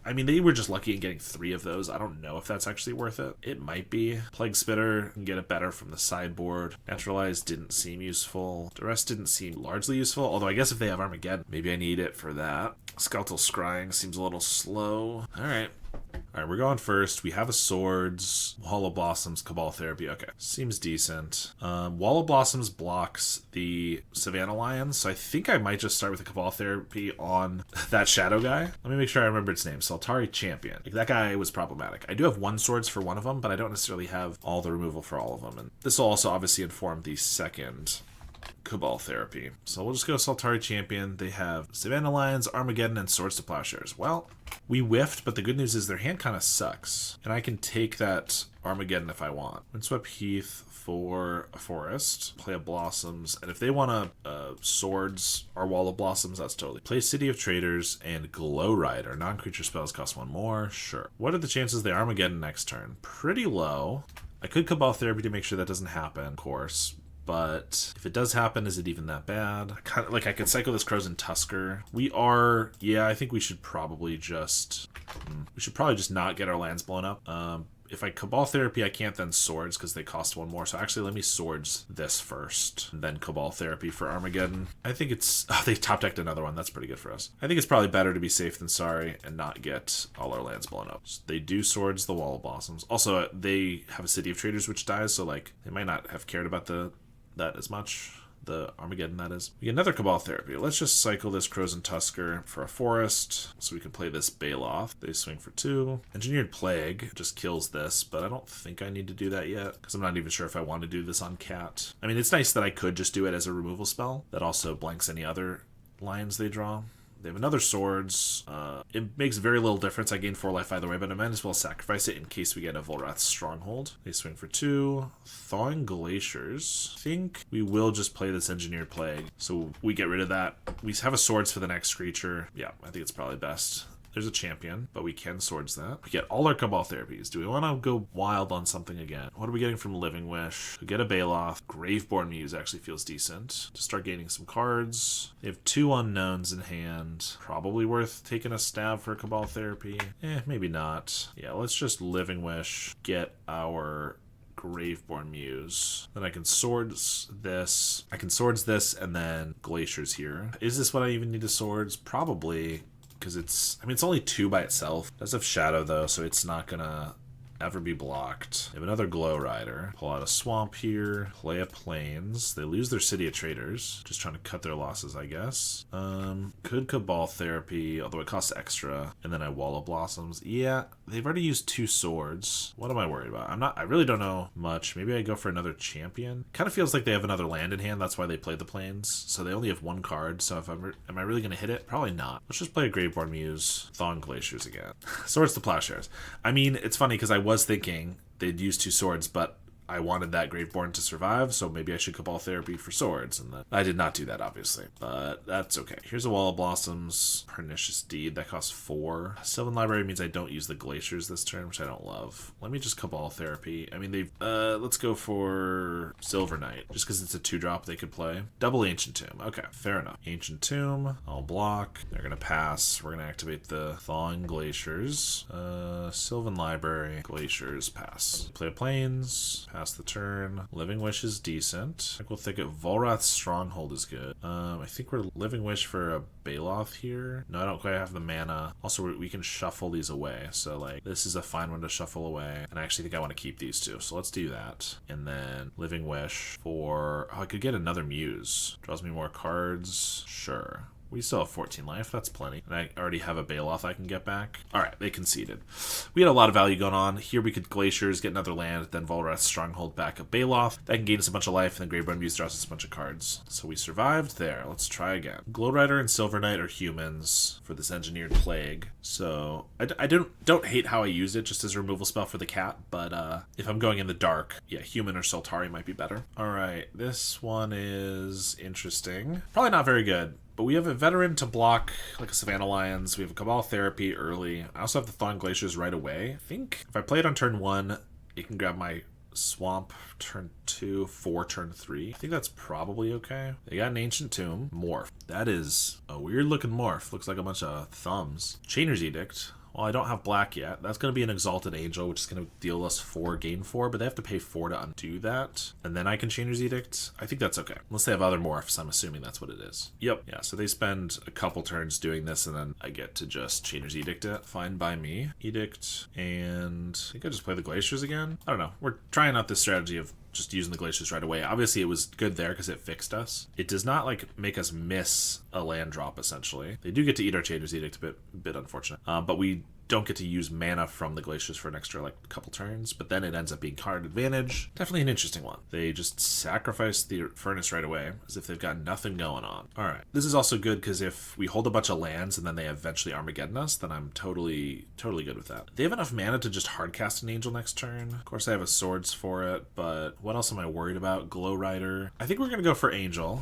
I mean, they were just lucky in getting 3 of those. I don't know if that's actually worth it. It might be. Plague Spitter can get it better from the sideboard. Naturalize didn't seem useful. Duress didn't seem largely useful, although I guess if they have Armageddon, maybe I need it for that. Skeletal Scrying seems a little slow. All right, we're going first. We have a Swords, Wall of Blossoms, Cabal Therapy. Okay, seems decent. Wall of Blossoms blocks the Savannah Lions, so I think I might just start with the Cabal Therapy on that Shadow guy. Let me make sure I remember its name. Soltari Champion. Like, that guy was problematic. I do have 1 Swords for one of them, but I don't necessarily have all the removal for all of them. And this will also obviously inform the second Cabal Therapy. So we'll just go Soltari Champion. They have Savannah Lions, Armageddon, and Swords to Plowshares. Well, we whiffed, but the good news is their hand kind of sucks. And I can take that Armageddon if I want. Windswept Heath for a forest. Play a Blossoms. And if they want a Swords or Wall of Blossoms, that's totally. Play City of Traders and Glow Rider. Non-creature spells cost 1 more. Sure. What are the chances they Armageddon next turn? Pretty low. I could Cabal Therapy to make sure that doesn't happen, of course. But if it does happen, is it even that bad? I could cycle this Crows and Tusker. I think we should probably just not get our lands blown up. If I Cabal Therapy, I can't then Swords because they cost 1 more. So actually, let me Swords this first, and then Cabal Therapy for Armageddon. I think it's... Oh, they top decked another one. That's pretty good for us. I think it's probably better to be safe than sorry and not get all our lands blown up. So they do Swords the Wall of Blossoms. Also, they have a City of Traders which dies, so like they might not have cared about that as much. The Armageddon, that is. We get another Cabal Therapy. Let's just cycle this Crows and Tusker for a forest so we can play this Baloth. They swing for 2. Engineered Plague just kills this, but I don't think I need to do that yet because I'm not even sure if I want to do this on Cat. I mean, it's nice that I could just do it as a removal spell that also blanks any other lines they draw. They have another Swords. It makes very little difference. I gain 4 life either way, but I might as well sacrifice it in case we get a Volrath Stronghold. They swing for 2. Thawing Glaciers. I think we will just play this Engineered Plague. So we get rid of that. We have a Swords for the next creature. Yeah, I think it's probably best. There's a champion, but we can Swords that. We get all our Cabal Therapies. Do we want to go wild on something again? What are we getting from Living Wish? We get a Baloth. Graveborn Muse actually feels decent. To start gaining some cards. They have 2 unknowns in hand. Probably worth taking a stab for a Cabal Therapy. Maybe not. Yeah, let's just Living Wish. Get our Graveborn Muse. Then I can Swords this. And then Glaciers here. Is this what I even need to Swords? Probably. Because it's only 2 by itself. It does have Shadow though, so it's not gonna ever be blocked. They have another Glow Rider. Pull out a Swamp here. Play a Plains. They lose their City of Traders. Just trying to cut their losses, I guess. Could Cabal Therapy, although it costs extra. And then I Wall of Blossoms. Yeah, they've already used 2 Swords. What am I worried about? I really don't know much. Maybe I go for another Champion. Kind of feels like they have another land in hand. That's why they played the Plains. So they only have 1 card. So if am I really going to hit it? Probably not. Let's just play a Graveborn Muse. Thawing Glaciers again. Swords to Plowshares. I mean, it's funny because I was thinking they'd use 2 Swords, but I wanted that Graveborn to survive, so maybe I should Cabal Therapy for swords. And I did not do that, obviously, but that's okay. Here's a Wall of Blossoms, Pernicious Deed, that costs 4. Sylvan Library means I don't use the Glaciers this turn, which I don't love. Let me just Cabal Therapy. I mean, let's go for Silver Knight, just because it's a 2-drop they could play. Double Ancient Tomb. Okay, fair enough. Ancient Tomb, I'll block. They're gonna pass. We're gonna activate the Thawing Glaciers. Sylvan Library, Glaciers, pass. Play Plains, pass the turn. Living Wish is decent. Equal Thicket, Volrath's Stronghold is good. I think we're Living Wish for a Baloth here. No, I don't quite have the mana. Also, we can shuffle these away. So, like, this is a fine one to shuffle away. And I actually think I want to keep these two. So let's do that. And then Living Wish for... Oh, I could get another Muse. Draws me more cards. Sure. We still have 14 life. That's plenty. And I already have a Baloth I can get back. All right, they conceded. We had a lot of value going on. Here we could Glaciers, get another land, then Volrath's Stronghold back a Baloth. That can gain us a bunch of life, and then Graveborn Muse draws us a bunch of cards. So we survived there. Let's try again. Glowrider and Silver Knight are humans for this Engineered Plague. So I don't hate how I use it just as a removal spell for the cat, but if I'm going in the dark, yeah, Human or Soltari might be better. All right, this one is interesting. Probably not very good. But we have a veteran to block, like a Savannah Lions. We have a Cabal Therapy early. I also have the Thawing Glaciers right away. I think if I play it on turn 1, it can grab my Swamp turn 2, 4 turn 3. I think that's probably okay. They got an Ancient Tomb. Morph. That is a weird looking morph. Looks like a bunch of thumbs. Chainer's Edict. Well, I don't have black yet. That's going to be an Exalted Angel, which is going to deal us 4, gain 4, but they have to pay 4 to undo that. And then I can Chainer's Edict. I think that's okay. Unless they have other morphs, I'm assuming that's what it is. Yep. Yeah, so they spend a couple turns doing this, and then I get to just Chainer's Edict it. Fine by me. Edict, and I think I just play the Glaciers again. I don't know. We're trying out this strategy of just using the Glaciers right away. Obviously, it was good there because it fixed us. It does not, like, make us miss a land drop, essentially. They do get to eat our Chainer's Edict, a bit unfortunate. But we don't get to use mana from the Glaciers for an extra, like, couple turns, but then it ends up being card advantage. Definitely an interesting one. They just sacrifice the Furnace right away, as if they've got nothing going on. All right. This is also good because if we hold a bunch of lands and then they eventually Armageddon us, then I'm totally good with that. They have enough mana to just hardcast an Angel next turn. Of course, I have a Swords for it, but what else am I worried about? Glowrider. I think we're going to go for Angel.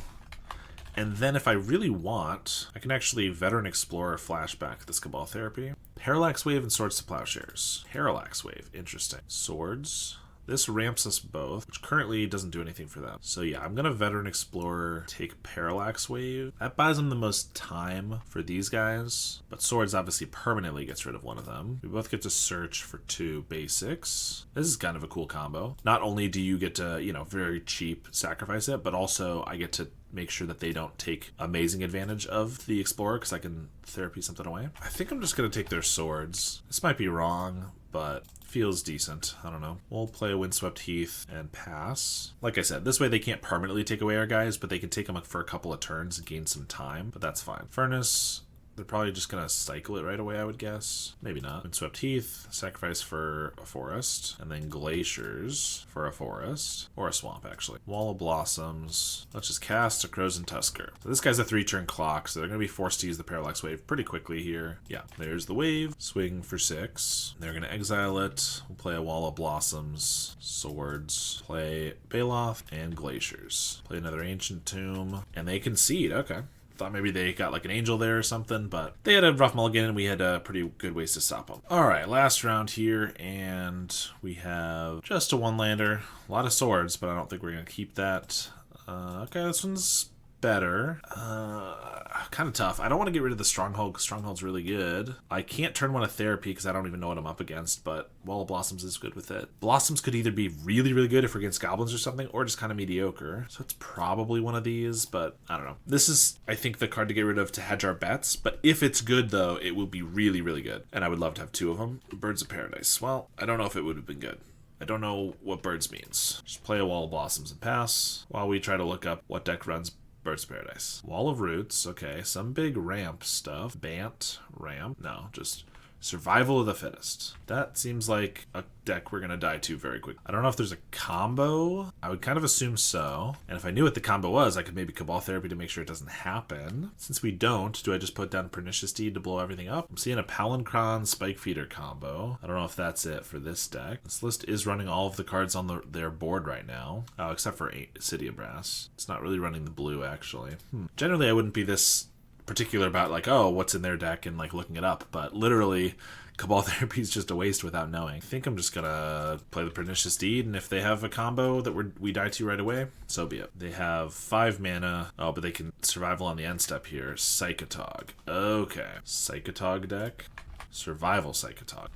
And then if I really want, I can actually Veteran Explorer flashback this Cabal Therapy. Parallax Wave and Swords to Plowshares. Parallax Wave, interesting. Swords. This ramps us both, which currently doesn't do anything for them. So yeah, I'm going to Veteran Explorer, take Parallax Wave. That buys them the most time for these guys, but Swords obviously permanently gets rid of one of them. We both get to search for 2 basics. This is kind of a cool combo. Not only do you get to, very cheap sacrifice it, but also I get to make sure that they don't take amazing advantage of the Explorer because I can therapy something away. I think I'm just going to take their Swords. This might be wrong, but feels decent. I don't know. We'll play Windswept Heath and pass. Like I said, this way they can't permanently take away our guys, but they can take them for a couple of turns and gain some time, but that's fine. Furnace. They're probably just going to cycle it right away, I would guess. Maybe not. Windswept Heath, sacrifice for a forest, and then Glaciers for a forest, or a swamp, actually. Wall of Blossoms. Let's just cast a Crozen Tusker. So this guy's a 3-turn clock, so they're going to be forced to use the Parallax Wave pretty quickly here. Yeah, there's the wave. Swing for 6. They're going to exile it. We'll play a Wall of Blossoms, Swords, play Baloth, and Glaciers. Play another Ancient Tomb, and they concede. Okay. Thought maybe they got like an Angel there or something, but they had a rough mulligan and we had pretty good ways to stop them. All right, last round here, and we have just a 1-lander. A lot of Swords, but I don't think we're going to keep that. Okay, this one's better. Kind of tough. I don't want to get rid of the Stronghold because Stronghold's really good. I can't turn one of Therapy because I don't even know what I'm up against, but Wall of Blossoms is good with it. Blossoms could either be really, really good if we're against Goblins or something, or just kind of mediocre. So it's probably one of these, but I don't know. This is, I think, the card to get rid of to hedge our bets, but if it's good, though, it will be really, really good. And I would love to have 2 of them. Birds of Paradise. Well, I don't know if it would have been good. I don't know what Birds means. Just play a Wall of Blossoms and pass while we try to look up what deck runs Birds of Paradise. Wall of Roots, okay. Some big ramp stuff. Bant, ramp. No, just Survival of the Fittest. That seems like a deck we're going to die to very quick. I don't know if there's a combo. I would kind of assume so. And if I knew what the combo was, I could maybe Cabal Therapy to make sure it doesn't happen. Since we don't, do I just put down Pernicious Deed to blow everything up? I'm seeing a Palinchron Spike Feeder combo. I don't know if that's it for this deck. This list is running all of the cards on their board right now. Oh, except for City of Brass. It's not really running the blue, actually. Generally, I wouldn't be this particular about like, oh, what's in their deck and like looking it up, but literally Cabal Therapy is just a waste without knowing. I think I'm just gonna play the Pernicious Deed, and if they have a combo that we die to right away, so be it. They have 5 mana. Oh, but they can survival on the end step here. Psychotog. Okay. Psychotog deck. Survival Psychotog.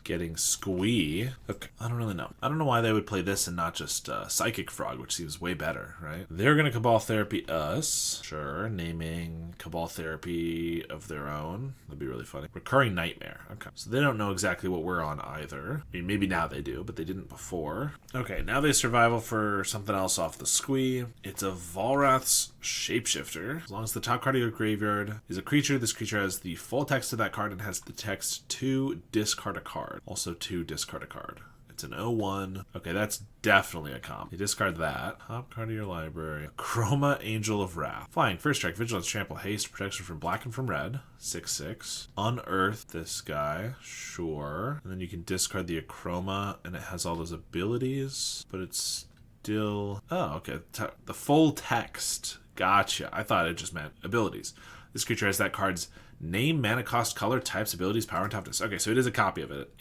Getting Squee. Okay, I don't really know. I don't know why they would play this and not just Psychic Frog, which seems way better, right? They're going to Cabal Therapy us. Sure, naming Cabal Therapy of their own. That'd be really funny. Recurring Nightmare. Okay, so they don't know exactly what we're on either. I mean, maybe now they do, but they didn't before. Okay, now they survival for something else off the Squee. It's a Volrath's Shapeshifter. As long as the top card of your graveyard is a creature, this creature has the full text of that card and has the text to discard a card. Also to discard a card. It's an 0-1. Okay, that's definitely a comp. You discard that. Top card of your library. Chroma Angel of Wrath. Flying. First strike. Vigilance, Trample, Haste, Protection from black and from red. 6/6. Unearth this guy. Sure. And then you can discard the Achroma, and it has all those abilities, but it's still... Oh, okay. The full text. Gotcha. I thought it just meant abilities. This creature has that card's name, mana cost, color, types, abilities, power, and toughness. Okay, so it is a copy of it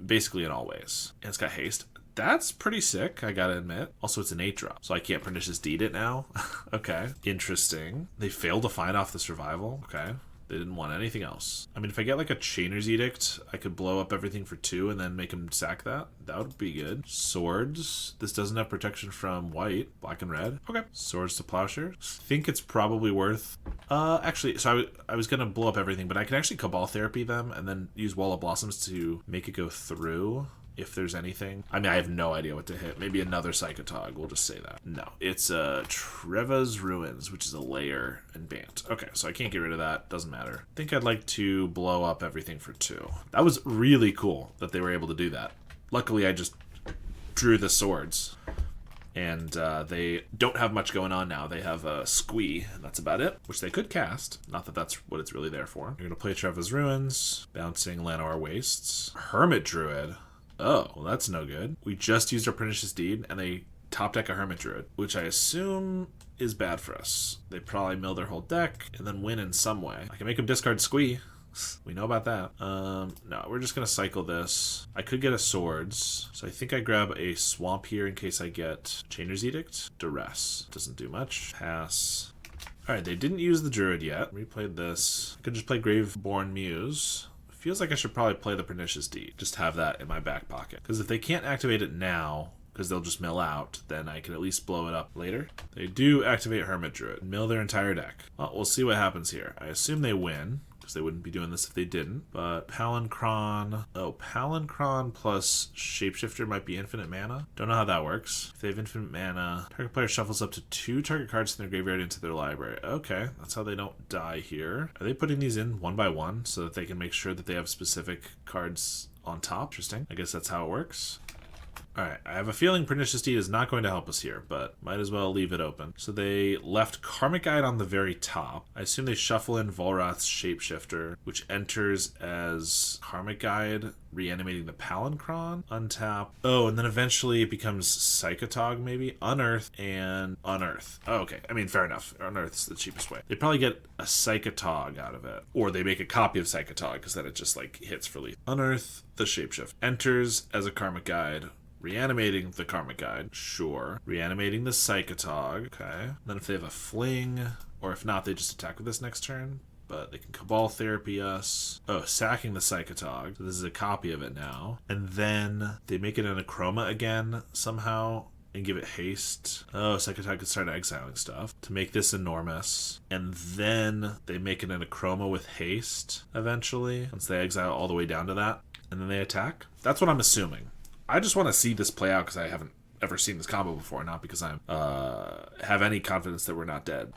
basically in all ways. And it's got haste. That's pretty sick, I gotta admit. Also, it's an 8-drop, so I can't Pernicious Deed it now. Okay, interesting. They failed to find off the survival. Okay. They didn't want anything else. I mean, if I get like a Chainer's Edict, I could blow up everything for 2 and then make him sack that. That would be good. Swords. This doesn't have protection from white, black and red. Okay. Swords to Plowshare. Think it's probably worth... actually, so I was going to blow up everything, but I can actually Cabal Therapy them and then use Wall of Blossoms to make it go through. If there's anything. I mean, I have no idea what to hit. Maybe another Psychotog. We'll just say that. No. It's Treva's Ruins, which is a layer and Bant. Okay, so I can't get rid of that. Doesn't matter. I think I'd like to blow up everything for 2. That was really cool that they were able to do that. Luckily, I just drew the swords. And they don't have much going on now. They have a Squee, and that's about it, which they could cast. Not that that's what it's really there for. You're going to play Treva's Ruins, bouncing Llanowar Wastes. Hermit Druid. Oh, well, that's no good. We just used our Pernicious Deed, and they top deck a Hermit Druid, which I assume is bad for us. They probably mill their whole deck and then win in some way. I can make them discard Squee. We know about that. No, we're just going to cycle this. I could get a Swords, so I think I grab a Swamp here in case I get Chainer's Edict. Duress. Doesn't do much. Pass. Alright, they didn't use the Druid yet. Replayed this. I could just play Graveborn Muse. Feels like I should probably play the Pernicious Deed. Just have that in my back pocket. Because if they can't activate it now, because they'll just mill out, then I can at least blow it up later. They do activate Hermit Druid. Mill their entire deck. Well, we'll see what happens here. I assume they win, because they wouldn't be doing this if they didn't. But Palinchron... Oh, Palinchron plus Shapeshifter might be infinite mana. Don't know how that works. If they have infinite mana, target player shuffles up to 2 target cards in their graveyard into their library. Okay, that's how they don't die here. Are they putting these in one by one so that they can make sure that they have specific cards on top? Interesting. I guess that's how it works. Alright, I have a feeling Pernicious Deed is not going to help us here, but might as well leave it open. So they left Karmic Guide on the very top. I assume they shuffle in Volrath's Shapeshifter, which enters as Karmic Guide, reanimating the Palinchron. Untap. Oh, and then eventually it becomes Psychotog, maybe? Unearth and Unearth. Oh, okay. I mean, fair enough. Unearth's the cheapest way. They probably get a Psychotog out of it. Or they make a copy of Psychotog, because then it just, like, hits for lethal. Unearth the Shapeshift. Enters as a Karmic Guide. Reanimating the Karmic Guide, sure. Reanimating the Psychotog, okay. Then if they have a Fling, or if not, they just attack with this next turn. But they can Cabal Therapy us. Oh, sacking the Psychotog. So this is a copy of it now. And then they make it an Achroma again, somehow, and give it haste. Oh, Psychotog can start exiling stuff to make this enormous. And then they make it an Achroma with haste, eventually, once they exile all the way down to that. And then they attack. That's what I'm assuming. I just want to see this play out because I haven't ever seen this combo before, not because I have any confidence that we're not dead.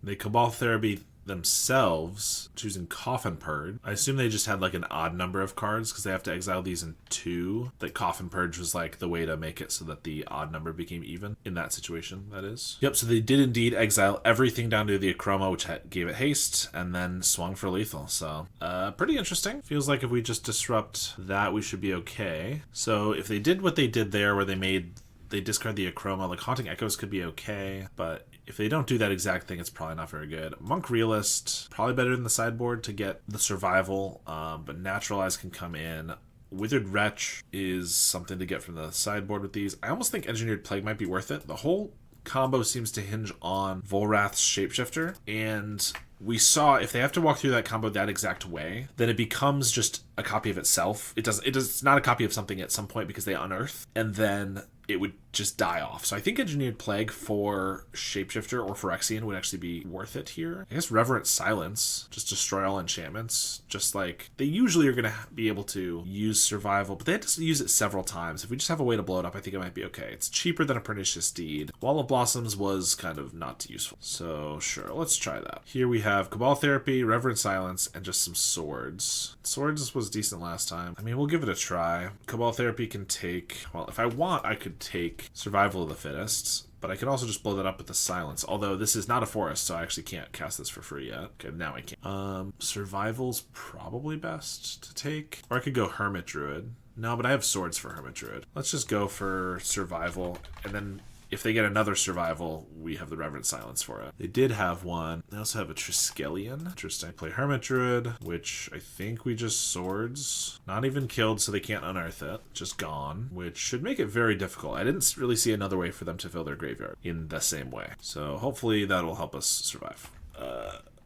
They Cabal Therapy themselves choosing Coffin Purge. I assume they just had like an odd number of cards because they have to exile these in 2. That Coffin Purge was like the way to make it so that the odd number became even in that situation, that is. Yep, so they did indeed exile everything down to the Acroma, which gave it haste, and then swung for lethal. So pretty interesting. Feels like if we just disrupt that, we should be okay. So if they did what they did there where they discard the Acroma, like Haunting Echoes could be okay, but if they don't do that exact thing, it's probably not very good. Monk Realist, probably better than the sideboard to get the survival, but Naturalize can come in. Withered Wretch is something to get from the sideboard with these. I almost think Engineered Plague might be worth it. The whole combo seems to hinge on Volrath's Shapeshifter, and we saw if they have to walk through that combo that exact way, then it becomes just a copy of itself. It's not a copy of something at some point because they unearth, and then it would just die off. So I think Engineered Plague for Shapeshifter or Phyrexian would actually be worth it here. I guess Reverent Silence, just destroy all enchantments. Just like, they usually are going to be able to use Survival, but they had to use it several times. If we just have a way to blow it up, I think it might be okay. It's cheaper than a Pernicious Deed. Wall of Blossoms was kind of not useful. So sure, let's try that. Here we have Cabal Therapy, Reverent Silence, and just some Swords. Swords was decent last time. I mean, we'll give it a try. Cabal Therapy can take, well, if I want, I could take Survival of the Fittest, but I could also just blow that up with the Silence. Although this is not a forest, so I actually can't cast this for free yet. Okay, now I can. Survival's probably best to take. Or I could go Hermit Druid. No, but I have Swords for Hermit Druid. Let's just go for Survival, and then if they get another Survival, we have the Reverent Silence for it. They did have one. They also have a Triskelion. Interesting. Play Hermit Druid, which I think we just Swords. Not even killed, so they can't unearth it. Just gone, which should make it very difficult. I didn't really see another way for them to fill their graveyard in the same way. So hopefully that'll help us survive.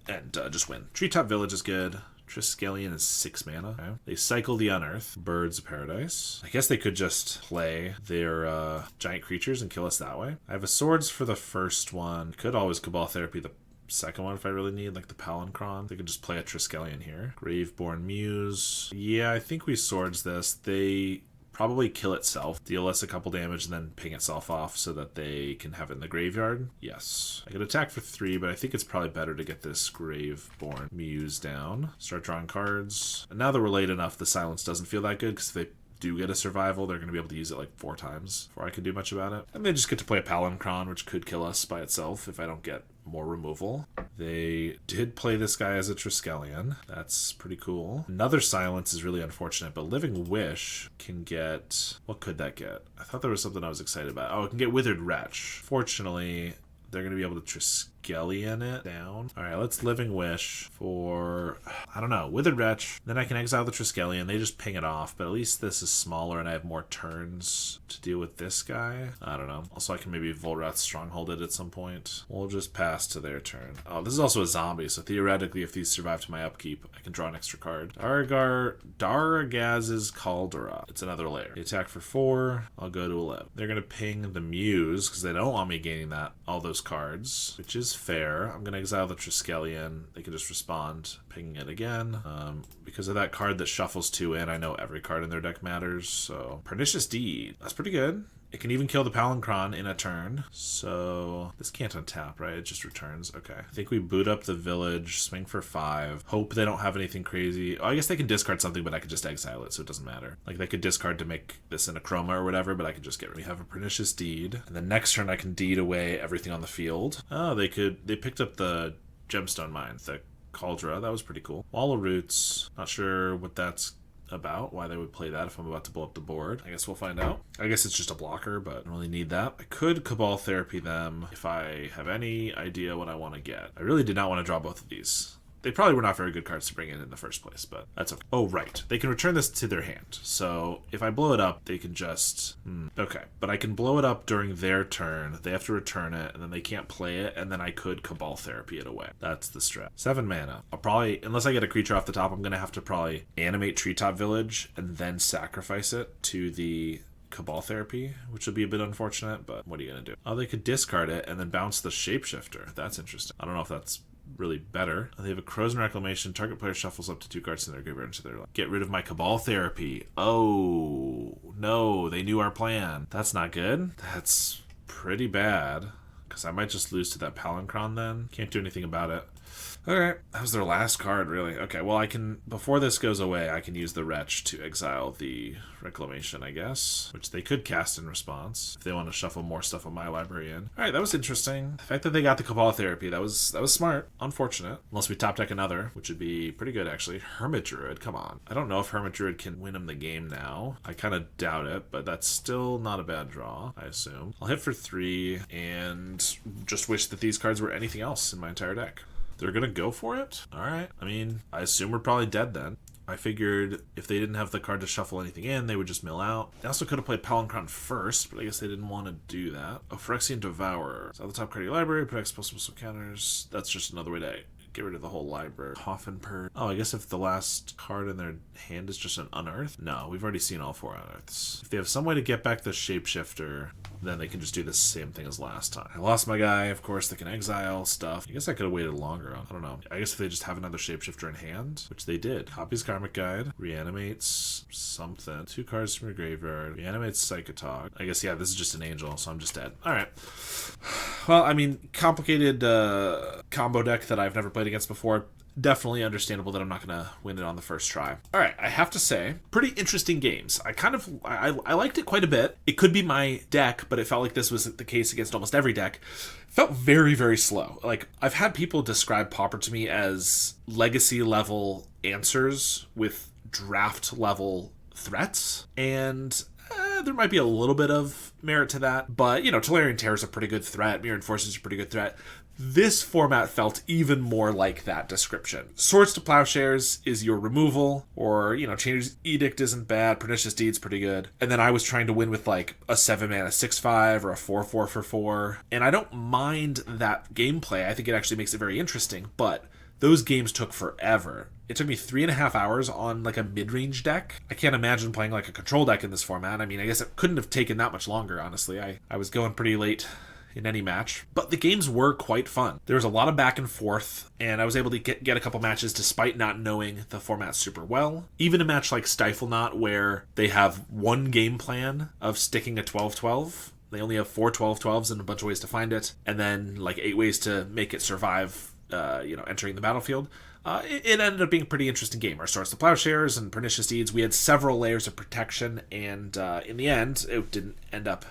And just win. Treetop Village is good. Triskelion is 6 mana. Okay. They cycle the Unearth. Birds of Paradise. I guess they could just play their giant creatures and kill us that way. I have a Swords for the first one. Could always Cabal Therapy the second one if I really need, like the Palancron. They could just play a Triskelion here. Graveborn Muse. Yeah, I think we Swords this. They probably kill itself, deal us a couple damage, and then ping itself off so that they can have it in the graveyard. Yes. I could attack for 3, but I think it's probably better to get this Graveborn Muse down. Start drawing cards. And now that we're late enough, the Silence doesn't feel that good, because if they do get a Survival, they're going to be able to use it like 4 times before I can do much about it. And they just get to play a Palancron, which could kill us by itself if I don't get more removal. They did play this guy as a Triskelion. That's pretty cool. Another Silence is really unfortunate, but Living Wish can get... What could that get? I thought there was something I was excited about. Oh, it can get Withered Wretch. Fortunately, they're going to be able to Triskelion it down. All right, let's Living Wish for, I don't know, Withered Wretch. Then I can exile the Triskelion. They just ping it off, but at least this is smaller and I have more turns to deal with this guy. I don't know. Also, I can maybe Volrath Stronghold it at some point. We'll just pass to their turn. Oh, this is also a zombie, so theoretically, if these survive to my upkeep, I can draw an extra card. Daragaz's Caldera. It's another layer. They attack for 4. I'll go to 11. They're going to ping the Muse, because they don't want me gaining all those cards, which is fair. I'm going to exile the Triskelion. They can just respond, pinging it again. Because of that card that shuffles 2 in, I know every card in their deck matters. So, Pernicious Deed. That's pretty good. It can even kill the Palancron in a turn. So, this can't untap, right? It just returns. Okay. I think we boot up the village, swing for 5. Hope they don't have anything crazy. Oh, I guess they can discard something, but I could just exile it, so it doesn't matter. Like, they could discard to make this in a Chroma or whatever, but I could just get rid. We have a Pernicious Deed. And then next turn, I can deed away everything on the field. Oh, they picked up the Gemstone Mine, the Caldera. That was pretty cool. Wall of Roots. Not sure what that's about, why they would play that if I'm about to blow up the board. I guess we'll find out. I guess it's just a blocker, but I don't really need that. I could Cabal Therapy them if I have any idea what I want to get. I really did not want to draw both of these. They probably were not very good cards to bring in the first place, but that's okay. Oh, right. They can return this to their hand. So if I blow it up, they can just... Okay. But I can blow it up during their turn. They have to return it, and then they can't play it, and then I could Cabal Therapy it away. That's the strat. 7 mana. I'll probably... Unless I get a creature off the top, I'm going to have to probably animate Treetop Village and then sacrifice it to the Cabal Therapy, which would be a bit unfortunate, but what are you going to do? Oh, they could discard it and then bounce the Shapeshifter. That's interesting. I don't know if that's really better. They have a Crozen Reclamation. Target player shuffles up to 2 cards in their graveyard into their life. Get rid of my Cabal Therapy. Oh, no. They knew our plan. That's not good. That's pretty bad. Because I might just lose to that Palancron then. Can't do anything about it. Alright, that was their last card, really. Okay, well, I can, before this goes away, I can use the Wretch to exile the Reclamation, I guess, which they could cast in response if they want to shuffle more stuff on my library in. Alright, that was interesting. The fact that they got the Cabal Therapy, that was smart. Unfortunate. Unless we top deck another, which would be pretty good, actually. Hermit Druid, come on. I don't know if Hermit Druid can win him the game now. I kind of doubt it, but that's still not a bad draw, I assume. I'll hit for 3 and just wish that these cards were anything else in my entire deck. They're gonna go for it? Alright. I mean, I assume we're probably dead then. I figured if they didn't have the card to shuffle anything in, they would just mill out. They also could have played Palinchron first, but I guess they didn't want to do that. Oh, Phyrexian Devourer. It's at the top card of your library, put X plus counters. That's just another way to get rid of the whole library. Coffin Purge. Oh, I guess if the last card in their hand is just an Unearth? No, we've already seen all 4 Unearths. If they have some way to get back the Shapeshifter, then they can just do the same thing as last time. I lost my guy, of course, they can exile stuff. I guess I could have waited longer on, I don't know. I guess if they just have another Shapeshifter in hand, which they did. Copies Karmic Guide, reanimates something. 2 cards from your graveyard, reanimates Psychotog. I guess, yeah, this is just an angel, so I'm just dead. Alright. Well, I mean, complicated combo deck that I've never played against before. Definitely understandable that I'm not going to win it on the first try. All right, I have to say, pretty interesting games. I liked it quite a bit. It could be my deck, but it felt like this was the case against almost every deck. It felt very, very slow. Like, I've had people describe Pauper to me as legacy level answers with draft level threats, and there might be a little bit of merit to that, but, you know, Tolarian Terror is a pretty good threat. Mirrored Force is a pretty good threat. This format felt even more like that description. Swords to Plowshares is your removal, or, you know, Changer's Edict isn't bad, Pernicious Deed's pretty good. And then I was trying to win with, like, a 7-mana 6/5 or a 4/4 for 4. And I don't mind that gameplay. I think it actually makes it very interesting, but those games took forever. It took me 3.5 hours on, like, a mid-range deck. I can't imagine playing, like, a control deck in this format. I mean, I guess it couldn't have taken that much longer, honestly. I was going pretty late in any match, but the games were quite fun. There was a lot of back and forth, and I was able to get a couple matches despite not knowing the format super well. Even a match like Stifle Knot, where they have one game plan of sticking a 12-12. They only have 4 12-12s and a bunch of ways to find it, and then like 8 ways to make it survive, entering the battlefield. It ended up being a pretty interesting game. Our Swords to Plowshares and Pernicious Deeds, we had several layers of protection, and in the end, it didn't end up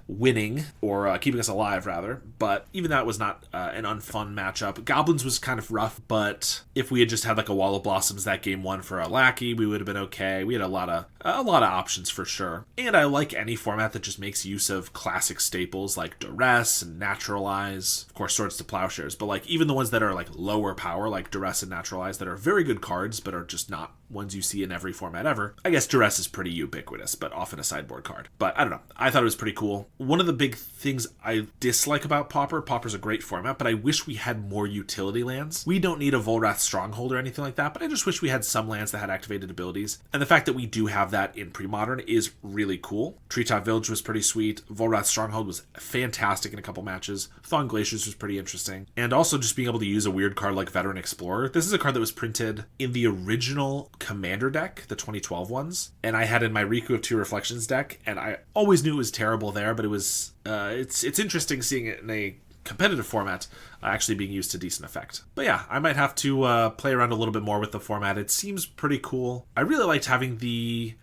winning, or keeping us alive, rather. But even that was not an unfun matchup. Goblins was kind of rough, but if we had just had like a Wall of Blossoms that game 1 for a Lackey, we would have been okay. We had a lot of options for sure. And I like any format that just makes use of classic staples like Duress and Naturalize. Of course, Swords to Plowshares, but like even the ones that are like lower power, like Duress and Naturalize, that are very good cards, but are just not ones you see in every format ever. I guess Duress is pretty ubiquitous, but often a sideboard card. But I don't know. I thought it was pretty cool. One of the big things I dislike about Pauper's a great format, but I wish we had more utility lands. We don't need a Volrath Stronghold or anything like that, but I just wish we had some lands that had activated abilities. And the fact that we do have that in Premodern is really cool. Treetop Village was pretty sweet. Volrath Stronghold was fantastic in a couple matches. Thawing Glaciers was pretty interesting. And also just being able to use a weird card like Veteran Explorer. This is a card that was printed in the original Commander deck, the 2012 ones, and I had in my Riku of Two Reflections deck, and I always knew it was terrible there, but it was it's interesting seeing it in a competitive format actually being used to decent effect. But yeah, I might have to play around a little bit more with the format. It seems pretty cool. I really liked having the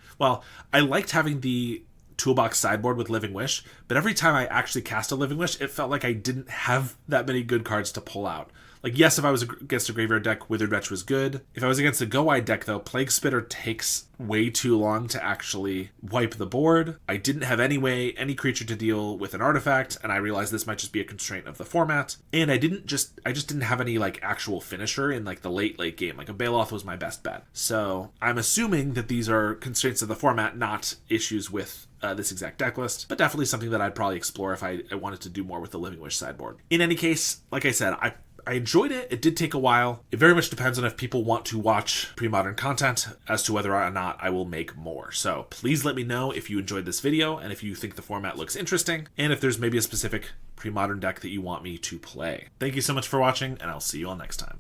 toolbox sideboard with Living Wish, but every time I actually cast a Living Wish, it felt like I didn't have that many good cards to pull out. Like, yes, if I was against a graveyard deck, Withered Wretch was good. If I was against a Go-Wide deck, though, Plague Spitter takes way too long to actually wipe the board. I didn't have any creature to deal with an artifact, and I realized this might just be a constraint of the format. And I just didn't have any, like, actual finisher in, like, the late game. Like, a Baloth was my best bet. So, I'm assuming that these are constraints of the format, not issues with this exact deck list, but definitely something that I'd probably explore if I wanted to do more with the Living Wish sideboard. In any case, like I said, I enjoyed it. It did take a while. It very much depends on if people want to watch Premodern content as to whether or not I will make more. So please let me know if you enjoyed this video and if you think the format looks interesting, and if there's maybe a specific Premodern deck that you want me to play. Thank you so much for watching, and I'll see you all next time.